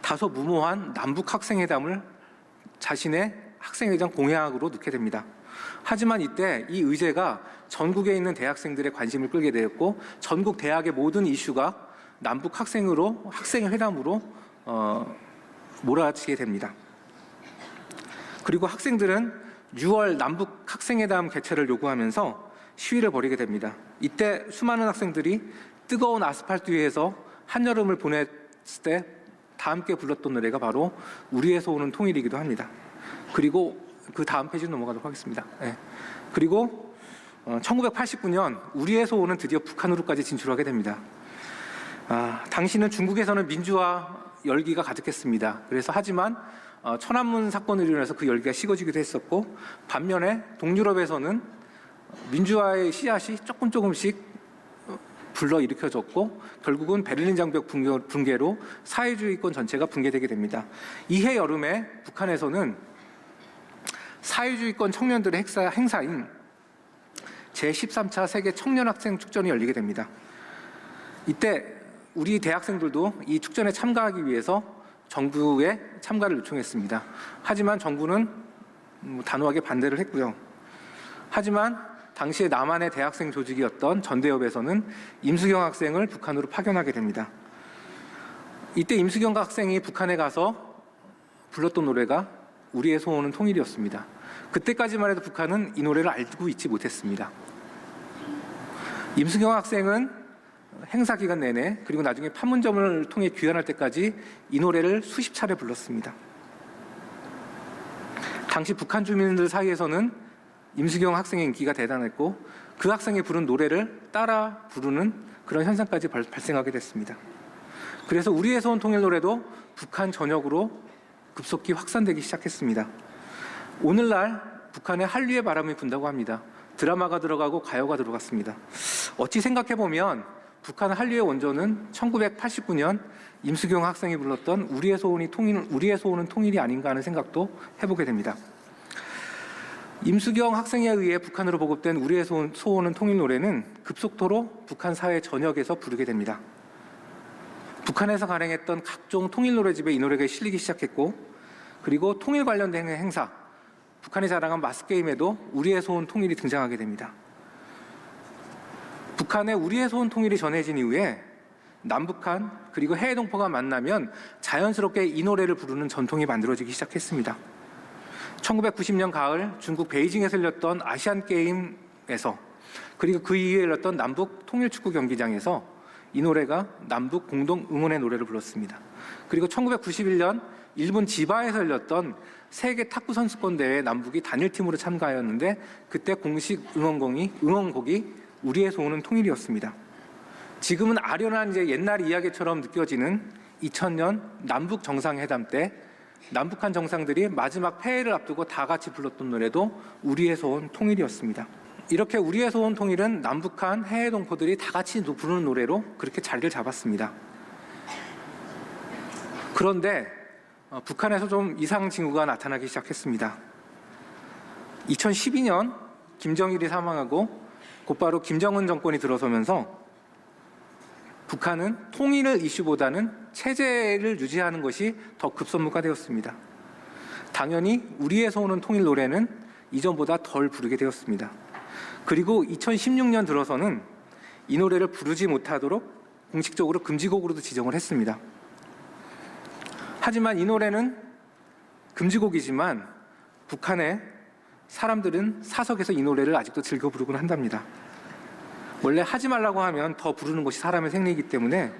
다소 무모한 남북 학생회담을 자신의 학생회장 공약으로 넣게 됩니다. 하지만 이때 이 의제가 전국에 있는 대학생들의 관심을 끌게 되었고 전국 대학의 모든 이슈가 남북 학생회담으로 몰아치게 됩니다. 그리고 학생들은 6월 남북 학생회담 개최를 요구하면서 시위를 벌이게 됩니다. 이때 수많은 학생들이 뜨거운 아스팔트 위에서 한여름을 보냈을 때 다 함께 불렀던 노래가 바로 우리의 소원은 통일이기도 합니다. 그리고 그 다음 페이지 넘어가도록 하겠습니다. 그리고 1989년 우리의 소원은 드디어 북한으로까지 진출하게 됩니다. 당시는 중국에서는 민주화 열기가 가득했습니다. 그래서 하지만 천안문 사건으로 인해서 그 열기가 식어지기도 했었고 반면에 동유럽에서는 민주화의 씨앗이 조금씩 불러일으켜졌고 결국은 베를린 장벽 붕괴로 사회주의권 전체가 붕괴되게 됩니다. 이해 여름에 북한에서는 사회주의권 청년들의 행사인 제13차 세계 청년학생 축전이 열리게 됩니다. 이때 우리 대학생들도 이 축전에 참가하기 위해서 정부에 참가를 요청했습니다. 하지만 정부는 단호하게 반대를 했고요. 하지만 당시에 남한의 대학생 조직이었던 전대협에서는 임수경 학생을 북한으로 파견하게 됩니다. 이때 임수경 학생이 북한에 가서 불렀던 노래가 우리의 소원은 통일이었습니다. 그때까지만 해도 북한은 이 노래를 알고 있지 못했습니다. 임수경 학생은 행사 기간 내내 그리고 나중에 판문점을 통해 귀환할 때까지 이 노래를 수십 차례 불렀습니다. 당시 북한 주민들 사이에서는 임수경 학생의 인기가 대단했고 그 학생이 부른 노래를 따라 부르는 그런 현상까지 발생하게 됐습니다. 그래서 우리의 소원 통일 노래도 북한 전역으로 급속히 확산되기 시작했습니다. 오늘날 북한에 한류의 바람이 분다고 합니다. 드라마가 들어가고 가요가 들어갔습니다. 어찌 생각해보면 북한 한류의 원조는 1989년 임수경 학생이 불렀던 우리의 소원은 통일이 아닌가 하는 생각도 해보게 됩니다. 임수경 학생에 의해 북한으로 보급된 우리의 소원은 통일 노래는 급속도로 북한 사회 전역에서 부르게 됩니다. 북한에서 발행했던 각종 통일 노래집에 이 노래가 실리기 시작했고 그리고 통일 관련된 행사, 북한이 자랑한 마스게임에도 우리의 소원 통일이 등장하게 됩니다. 북한의 우리의 소원 통일이 전해진 이후에 남북한 그리고 해외 동포가 만나면 자연스럽게 이 노래를 부르는 전통이 만들어지기 시작했습니다. 1990년 가을 중국 베이징에서 열렸던 아시안게임에서 그리고 그 이후에 열렸던 남북 통일축구 경기장에서 이 노래가 남북 공동 응원의 노래를 불렀습니다. 그리고 1991년 일본 지바에서 열렸던 세계 탁구 선수권 대회 남북이 단일팀으로 참가하였는데 그때 공식 응원곡이 우리의 소원은 통일이었습니다. 지금은 아련한 옛날 이야기처럼 느껴지는 2000년 남북 정상회담 때 남북한 정상들이 마지막 폐회를 앞두고 다 같이 불렀던 노래도 우리의 소원 통일이었습니다. 이렇게 우리의 소원 통일은 남북한 해외 동포들이 다 같이 부르는 노래로 그렇게 자리를 잡았습니다. 그런데 북한에서 좀 이상 징후가 나타나기 시작했습니다. 2012년 김정일이 사망하고 곧바로 김정은 정권이 들어서면서 북한은 통일을 이슈보다는 체제를 유지하는 것이 더 급선무가 되었습니다. 당연히 우리의 소원은 통일 노래는 이전보다 덜 부르게 되었습니다. 그리고 2016년 들어서는 이 노래를 부르지 못하도록 공식적으로 금지곡으로도 지정을 했습니다. 하지만 이 노래는 금지곡이지만 북한의 사람들은 사석에서 이 노래를 아직도 즐겨 부르곤 한답니다. 원래 하지 말라고 하면 더 부르는 것이 사람의 생리이기 때문에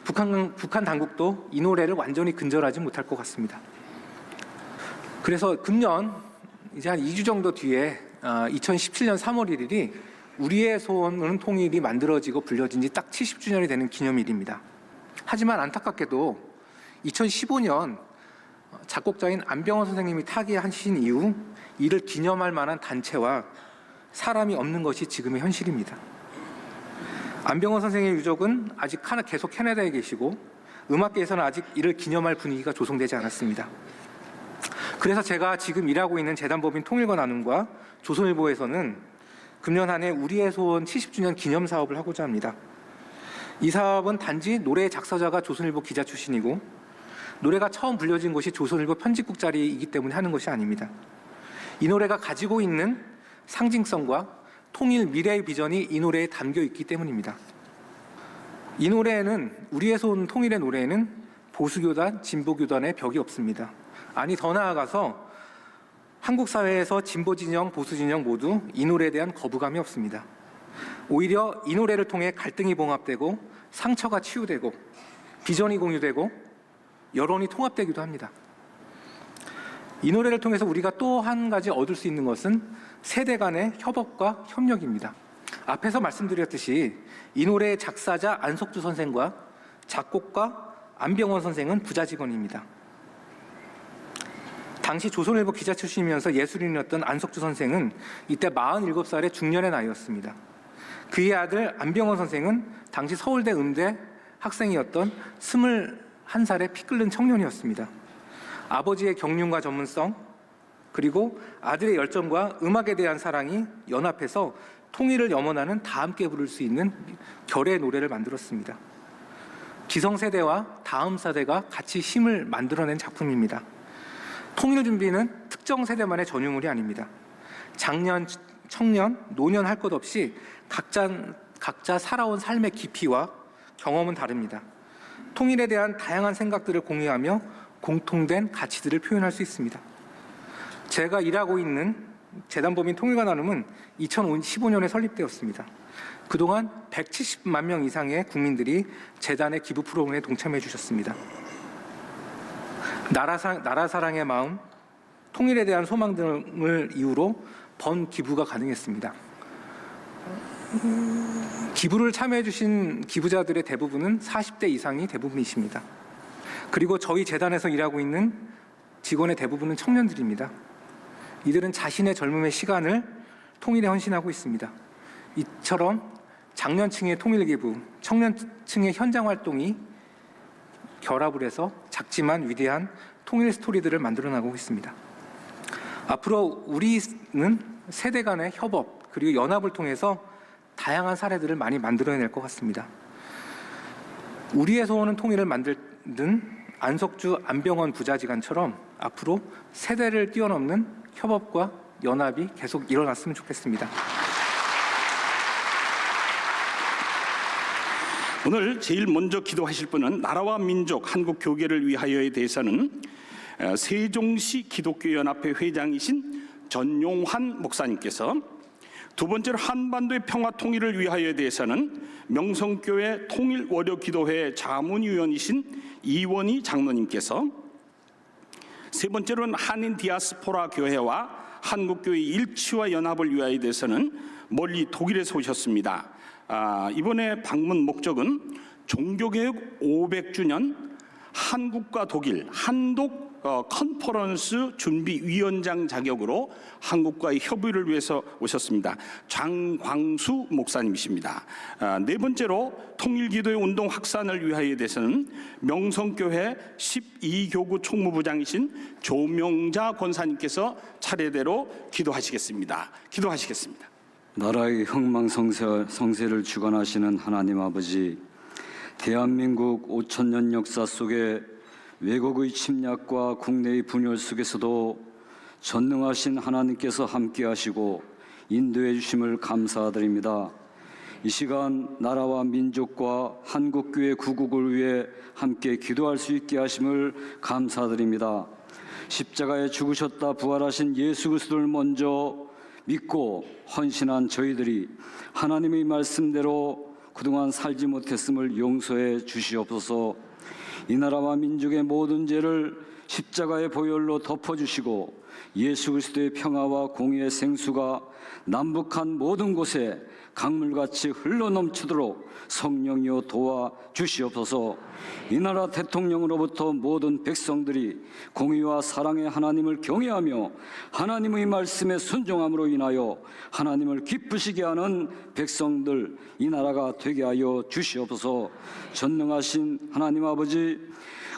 북한 당국도 이 노래를 완전히 근절하지 못할 것 같습니다. 그래서 금년 이제 한 2주 정도 뒤에 2017년 3월 1일이 우리의 소원은 통일이 만들어지고 불려진 지 딱 70주년이 되는 기념일입니다. 하지만 안타깝게도 2015년 작곡자인 안병원 선생님이 타계하신 이후 이를 기념할 만한 단체와 사람이 없는 것이 지금의 현실입니다. 안병원 선생의 유족은 아직 계속 캐나다에 계시고 음악계에서는 아직 이를 기념할 분위기가 조성되지 않았습니다. 그래서 제가 지금 일하고 있는 재단법인 통일과 나눔과 조선일보에서는 금년 한 해 우리의 소원 70주년 기념 사업을 하고자 합니다. 이 사업은 단지 노래의 작사자가 조선일보 기자 출신이고 노래가 처음 불려진 곳이 조선일보 편집국 자리이기 때문에 하는 것이 아닙니다. 이 노래가 가지고 있는 상징성과 통일 미래의 비전이 이 노래에 담겨 있기 때문입니다. 이 노래에는 우리의 소원 통일의 노래에는 보수교단, 진보교단의 벽이 없습니다. 아니 더 나아가서 한국 사회에서 진보 진영, 보수 진영 모두 이 노래에 대한 거부감이 없습니다. 오히려 이 노래를 통해 갈등이 봉합되고 상처가 치유되고 비전이 공유되고 여론이 통합되기도 합니다. 이 노래를 통해서 우리가 또 한 가지 얻을 수 있는 것은 세대 간의 협업과 협력입니다. 앞에서 말씀드렸듯이 이 노래의 작사자 안석주 선생과 작곡가 안병원 선생은 부자 직원입니다. 당시 조선일보 기자 출신이면서 예술인이었던 안석주 선생은 이때 47살의 중년의 나이였습니다. 그의 아들 안병원 선생은 당시 서울대 음대 학생이었던 21살의 피 끓는 청년이었습니다. 아버지의 경륜과 전문성 그리고 아들의 열정과 음악에 대한 사랑이 연합해서 통일을 염원하는 다 함께 부를 수 있는 결의 노래를 만들었습니다. 기성세대와 다음 세대가 같이 힘을 만들어낸 작품입니다. 통일 준비는 특정 세대만의 전유물이 아닙니다. 장년, 청년, 노년 할 것 없이 각자 살아온 삶의 깊이와 경험은 다릅니다. 통일에 대한 다양한 생각들을 공유하며 공통된 가치들을 표현할 수 있습니다. 제가 일하고 있는 재단법인 통일과 나눔은 2015년에 설립되었습니다. 그동안 170만 명 이상의 국민들이 재단의 기부 프로그램에 동참해 주셨습니다. 나라 사랑의 마음, 통일에 대한 소망 등을 이유로 번 기부가 가능했습니다. 기부를 참여해 주신 기부자들의 대부분은 40대 이상이 대부분이십니다. 그리고 저희 재단에서 일하고 있는 직원의 대부분은 청년들입니다. 이들은 자신의 젊음의 시간을 통일에 헌신하고 있습니다. 이처럼 장년층의 통일 기부, 청년층의 현장 활동이 결합을 해서 작지만 위대한 통일 스토리들을 만들어나가고 있습니다. 앞으로 우리는 세대 간의 협업 그리고 연합을 통해서 다양한 사례들을 많이 만들어낼 것 같습니다. 우리의 소원은 통일을 만든 안석주, 안병원 부자지간처럼 앞으로 세대를 뛰어넘는 협업과 연합이 계속 일어났으면 좋겠습니다. 오늘 제일 먼저 기도하실 분은 나라와 민족 한국 교계를 위하여에 대해서는 세종시 기독교연합회 회장이신 전용환 목사님께서, 두 번째로 한반도의 평화 통일을 위하여에 대해서는 명성교회 통일월요기도회 자문위원이신 이원희 장로님께서, 세 번째로는 한인 디아스포라 교회와 한국교회 일치와 연합을 위하여에 대해서는 멀리 독일에서 오셨습니다. 이번에 방문 목적은 종교개혁 500주년 한국과 독일 한독 컨퍼런스 준비위원장 자격으로 한국과의 협의를 위해서 오셨습니다. 장광수 목사님이십니다. 네 번째로 통일기도의 운동 확산을 위하여에 대해서는 명성교회 12교구 총무부장이신 조명자 권사님께서 차례대로 기도하시겠습니다. 기도하시겠습니다. 나라의 흥망성쇠를 주관하시는 하나님 아버지, 대한민국 5,000년 역사 속에 외국의 침략과 국내의 분열 속에서도 전능하신 하나님께서 함께하시고 인도해 주심을 감사드립니다. 이 시간 나라와 민족과 한국교회 구국을 위해 함께 기도할 수 있게 하심을 감사드립니다. 십자가에 죽으셨다 부활하신 예수 그리스도를 먼저 믿고 헌신한 저희들이 하나님의 말씀대로 그동안 살지 못했음을 용서해 주시옵소서. 이 나라와 민족의 모든 죄를 십자가의 보혈로 덮어주시고 예수 그리스도의 평화와 공의의 생수가 남북한 모든 곳에 강물같이 흘러넘치도록 성령이여 도와주시옵소서. 이 나라 대통령으로부터 모든 백성들이 공의와 사랑의 하나님을 경외하며 하나님의 말씀에 순종함으로 인하여 하나님을 기쁘시게 하는 백성들 이 나라가 되게 하여 주시옵소서. 전능하신 하나님 아버지,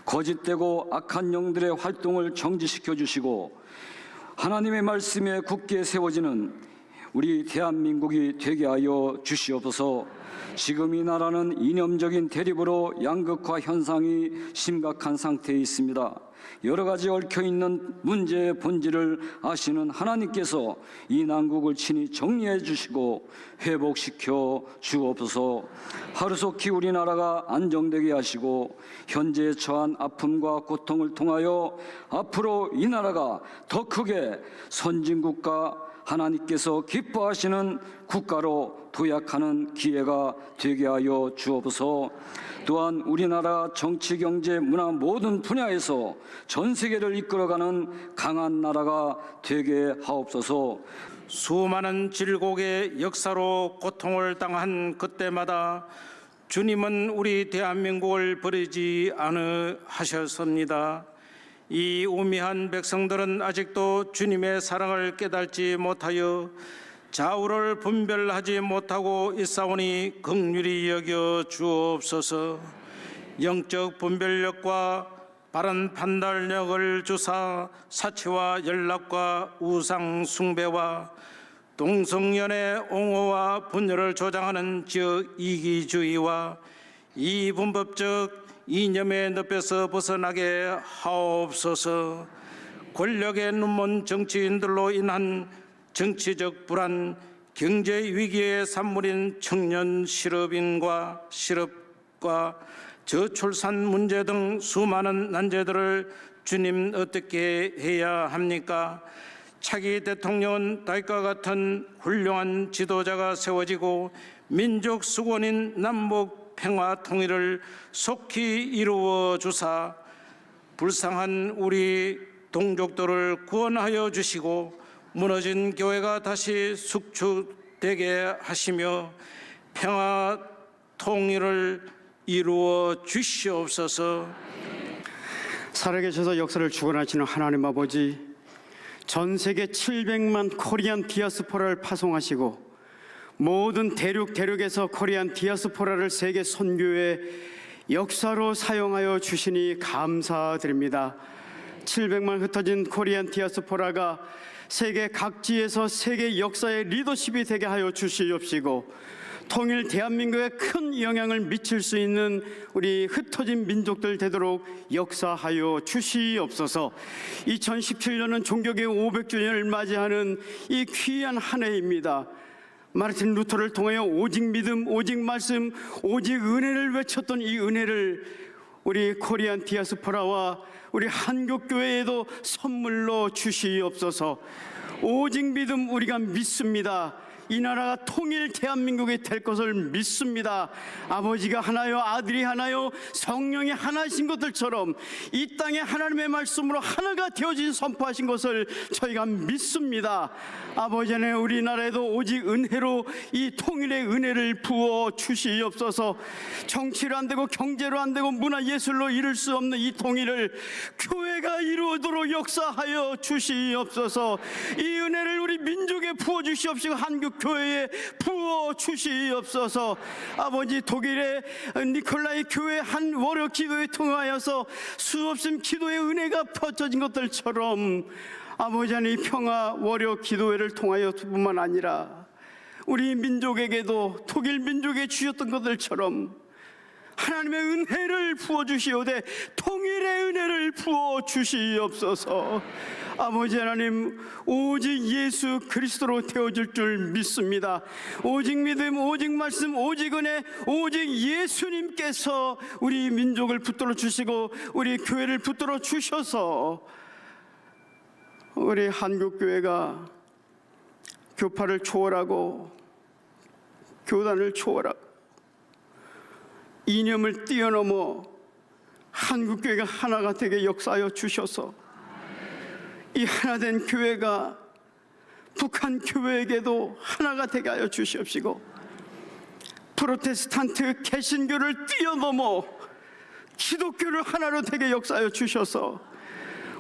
거짓되고 악한 영들의 활동을 정지시켜 주시고 하나님의 말씀에 굳게 세워지는 우리 대한민국이 되게 하여 주시옵소서. 지금 이 나라는 이념적인 대립으로 양극화 현상이 심각한 상태에 있습니다. 여러 가지 얽혀있는 문제의 본질을 아시는 하나님께서 이 난국을 친히 정리해 주시고 회복시켜 주옵소서. 하루속히 우리나라가 안정되게 하시고 현재 처한 아픔과 고통을 통하여 앞으로 이 나라가 더 크게 선진국가 하나님께서 기뻐하시는 국가로 도약하는 기회가 되게 하여 주옵소서. 또한 우리나라 정치, 경제, 문화 모든 분야에서 전 세계를 이끌어가는 강한 나라가 되게 하옵소서. 수많은 질곡의 역사로 고통을 당한 그때마다 주님은 우리 대한민국을 버리지 않으셨습니다. 이 우미한 백성들은 아직도 주님의 사랑을 깨닫지 못하여 좌우를 분별하지 못하고 있사오니 긍휼히 여겨 주옵소서. 영적 분별력과 바른 판단력을 주사 사치와 연락과 우상 숭배와 동성연의 옹호와 분열을 조장하는 지역 이기주의와 이분법적 이념의 늪에서 벗어나게 하옵소서. 권력의 눈먼 정치인들로 인한 정치적 불안, 경제 위기의 산물인 청년 실업과 저출산 문제 등 수많은 난제들을 주님 어떻게 해야 합니까? 차기 대통령은 다윗과 같은 훌륭한 지도자가 세워지고 민족 수권인 남북 평화 통일을 속히 이루어 주사 불쌍한 우리 동족들을 구원하여 주시고 무너진 교회가 다시 축축되게 하시며 평화 통일을 이루어 주시옵소서. 살아계셔서 역사를 주관하시는 하나님 아버지, 전 세계 700만 코리안 디아스포라를 파송하시고 모든 대륙에서 코리안 디아스포라를 세계 선교의 역사로 사용하여 주시니 감사드립니다. 700만 흩어진 코리안 디아스포라가 세계 각지에서 세계 역사의 리더십이 되게 하여 주시옵시고 통일 대한민국에 큰 영향을 미칠 수 있는 우리 흩어진 민족들 되도록 역사하여 주시옵소서. 2017년은 종교개혁 500주년을 맞이하는 이 귀한 한 해입니다. 마르틴 루터를 통하여 오직 믿음, 오직 말씀, 오직 은혜를 외쳤던 이 은혜를 우리 코리안 디아스포라와 우리 한국교회에도 선물로 주시옵소서. 오직 믿음, 우리가 믿습니다. 이 나라가 통일 대한민국이 될 것을 믿습니다. 아버지가 하나요, 아들이 하나요, 성령이 하나이신 것들처럼 이 땅에 하나님의 말씀으로 하나가 되어진 선포하신 것을 저희가 믿습니다. 아버지 하나님, 우리나라에도 오직 은혜로 이 통일의 은혜를 부어 주시옵소서. 정치로 안 되고 경제로 안 되고 문화 예술로 이룰 수 없는 이 통일을 교회가 이루도록 역사하여 주시옵소서. 이 은혜를 우리 민족에 부어 주시옵시고 한국 교회에 부어 주시옵소서. 아버지, 독일의 니콜라이 교회 한 월요 기도에 통하여서 수없은 기도의 은혜가 펼쳐진 것들처럼 아버지 하나님, 평화 월요 기도회를 통하여 뿐만 아니라 우리 민족에게도 독일 민족에 주셨던 것들처럼 하나님의 은혜를 부어주시오되 통일의 은혜를 부어주시옵소서. 아버지 하나님, 오직 예수 그리스도로 되어질 줄 믿습니다. 오직 믿음, 오직 말씀, 오직 은혜, 오직 예수님께서 우리 민족을 붙들어 주시고 우리 교회를 붙들어 주셔서 우리 한국교회가 교파를 초월하고 교단을 초월하고 이념을 뛰어넘어 한국교회가 하나가 되게 역사하여 주셔서 이 하나된 교회가 북한 교회에게도 하나가 되게 하여 주시옵시고, 프로테스탄트 개신교를 뛰어넘어 기독교를 하나로 되게 역사하여 주셔서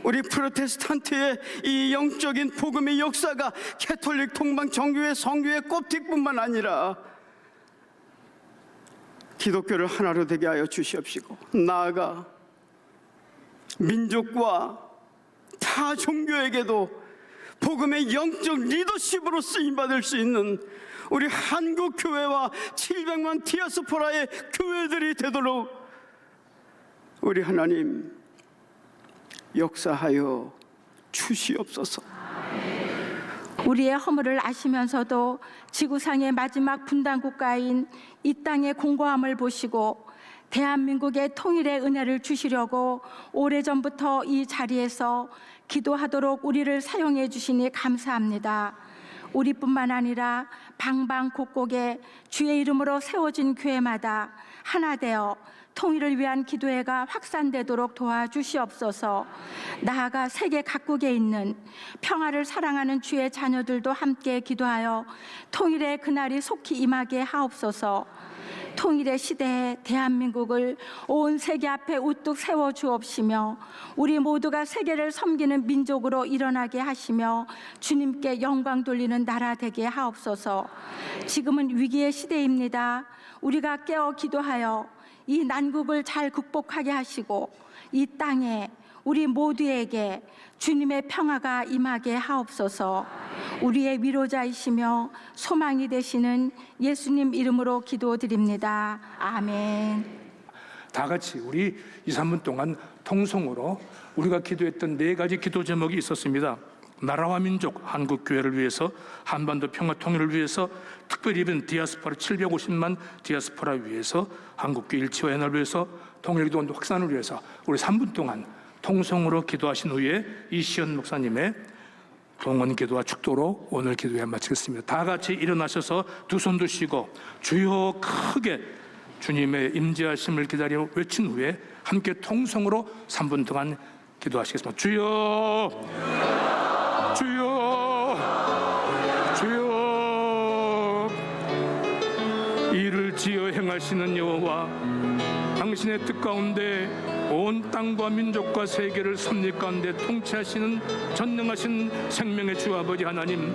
우리 프로테스탄트의 이 영적인 복음의 역사가 캐톨릭 동방 정교회 성교회 꼽틱뿐만 아니라 기독교를 하나로 되게 하여 주시옵시고, 나아가 민족과 타 종교에게도 복음의 영적 리더십으로 쓰임받을 수 있는 우리 한국 교회와 700만 디아스포라의 교회들이 되도록 우리 하나님 역사하여 주시옵소서. 우리의 허물을 아시면서도 지구상의 마지막 분단 국가인 이 땅의 공고함을 보시고 대한민국의 통일의 은혜를 주시려고 오래전부터 이 자리에서 기도하도록 우리를 사용해 주시니 감사합니다. 우리뿐만 아니라 방방곡곡에 주의 이름으로 세워진 교회마다 하나 되어 통일을 위한 기도회가 확산되도록 도와주시옵소서. 나아가 세계 각국에 있는 평화를 사랑하는 주의 자녀들도 함께 기도하여 통일의 그날이 속히 임하게 하옵소서. 통일의 시대에 대한민국을 온 세계 앞에 우뚝 세워 주옵시며 우리 모두가 세계를 섬기는 민족으로 일어나게 하시며 주님께 영광 돌리는 나라 되게 하옵소서. 지금은 위기의 시대입니다. 우리가 깨어 기도하여 이 난국을 잘 극복하게 하시고 이 땅에 우리 모두에게 주님의 평화가 임하게 하옵소서. 우리의 위로자이시며 소망이 되시는 예수님 이름으로 기도드립니다. 아멘. 다 같이 우리 2, 3분 동안 통성으로 우리가 기도했던 4가지 기도 제목이 있었습니다. 나라와 민족, 한국교회를 위해서, 한반도 평화 통일을 위해서, 특별히 이번 디아스포라 750만 디아스포라 위해서, 한국교회 일치와 연합을 위해서, 통일기도 확산을 위해서 우리 3분 동안 통성으로 기도하신 후에 이시연 목사님의 동원 기도와 축도로 오늘 기도회 마치겠습니다. 다 같이 일어나셔서 두 손 드시고 주여 크게 주님의 임재하심을 기다려 외친 후에 함께 통성으로 3분 동안 기도하시겠습니다. 주여, 주여, 주여. 이를 지어 행하시는 여호와, 당신의 뜻 가운데 온 땅과 민족과 세계를 섭리 가운데 통치하시는 전능하신 생명의 주 아버지 하나님,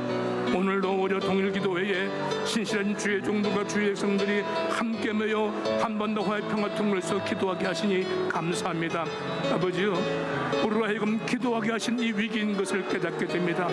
오늘도 오려 통일기도회에 신실한 주의 종들과 주의 백성들이 함께 모여 한반도 화해평화 통일에서 기도하게 하시니 감사합니다. 아버지여, 우리로 하여금 기도하게 하신 이 위기인 것을 깨닫게 됩니다.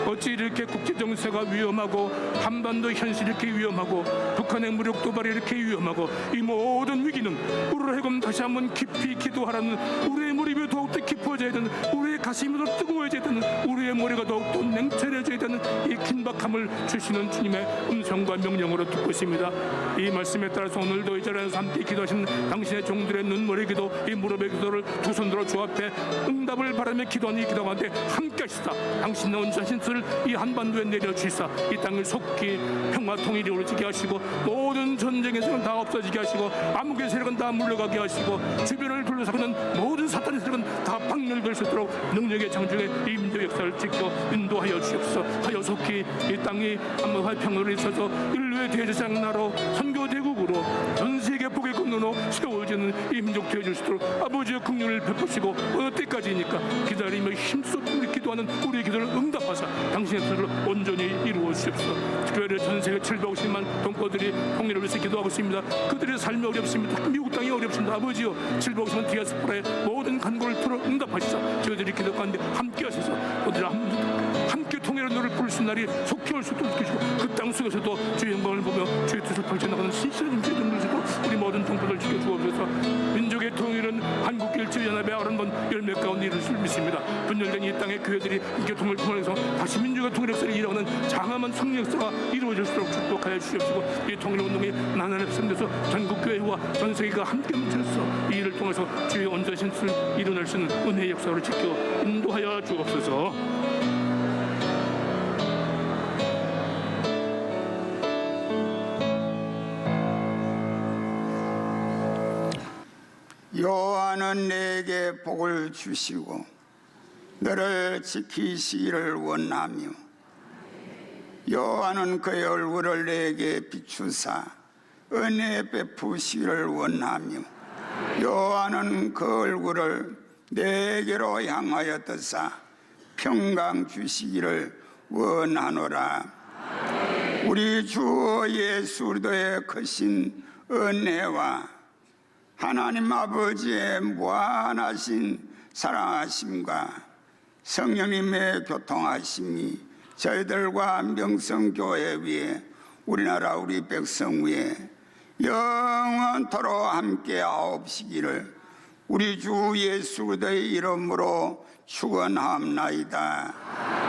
어찌 이렇게 국제정세가 위험하고 한반도 현실이 이렇게 위험하고 북한의 무력 도발이 이렇게 위험하고 이 모든 위기는 우리로 하여금 다시 한번 깊이 기도하라는, 우리의 무릎이 더욱더 깊어져야 되는, 우리의 가슴이 더 뜨거워져야 되는, 우리의 머리가 더욱더 냉철해져야 되는 이 긴박함을 주시는 주님의 음성과 명령으로 듣고 있습니다. 이 말씀에 따라서 오늘도 이 자리에서 함께 기도하신 당신의 종들의 눈물의 기도, 이 무릎의 기도를 두 손들어 주 앞에 응답을 바라며 기도하는 이 기도 가운데 함께 하시다 당신의 온전하신 뜻을 이 한반도에 내려주시사 이 땅을 속히 평화 통일이 이루어지게 하시고 모든 전쟁의 세력은 다 없어지게 하시고 암흑의 세력은 다 물러가게 하시고 주변을 둘러싸고는 모든 사탄의 세력은 다 박멸될 수 있도록 능력의 창조의 이 민족 역사를 지켜 인도하여 주옵소서. 하여 속히 이 땅이 한번 화평으로 있어서 인류의 대제사장 나라로 선교대국으로 전 세계 복의 근원으로 세워지는 이 민족 되어줄 수 있도록 아버지의 긍휼을 베푸시고 어느 때까지니까 기다리며 힘쏟고 기도하는 우리의 기도를 응답하사 당신의 뜻을 온전히 이루어 주옵소서. 특별히 전 세계 750만 동포들이 통일을 위해서 기도하고 있습니다. 그들의 삶이 어렵습니다. 미국 땅이 어렵습니다. 아버지여, 750만 디아스포라의 모든 간구를 들어 응답하시사 저희들이 기도 가운데 함께 하셔서 그들을 함께 통일의 노를 부를 수 있는 날이 속히 올 수 있도록 주시고 그 땅 속에서도 주의 영광을 보며 주의 뜻을 펼쳐나가는 신실한 주의 종들에서도 우리 모든 동포들 지켜주옵소서. 민족의 통일은 한국일치연합의 아름다운 열매 가운데 이룰 수 믿습니다. 분열된 이 땅의 교회들이 함께 통일을 통해서 다시 민족의 통일 역사를 이뤄가는 장엄한 승리 역사가 이루어질 수 있도록 축복하여 주시옵시고 이 통일운동이 나날의 확산돼서 전국 교회와 전 세계가 함께 뭉쳐서 이 일을 통해서 주의 온전하신 뜻을 이뤄낼 수 있는 은혜의 역사를 지켜 인도하여 주옵소서. 여호와는 내게 복을 주시고 너를 지키시기를 원하며 여호와는 그의 얼굴을 내게 비추사 은혜 베푸시기를 원하며 여호와는 그 얼굴을 내게로 향하여 뜨사 평강 주시기를 원하노라. 우리 주 예수 그리스도의 크신 은혜와 하나님 아버지의 무한하신 사랑하심과 성령님의 교통하심이 저희들과 명성교회 위에 우리나라 우리 백성 위에 영원토록 함께 하옵시기를 우리 주 예수 그리스도의 이름으로 축원하옵나이다.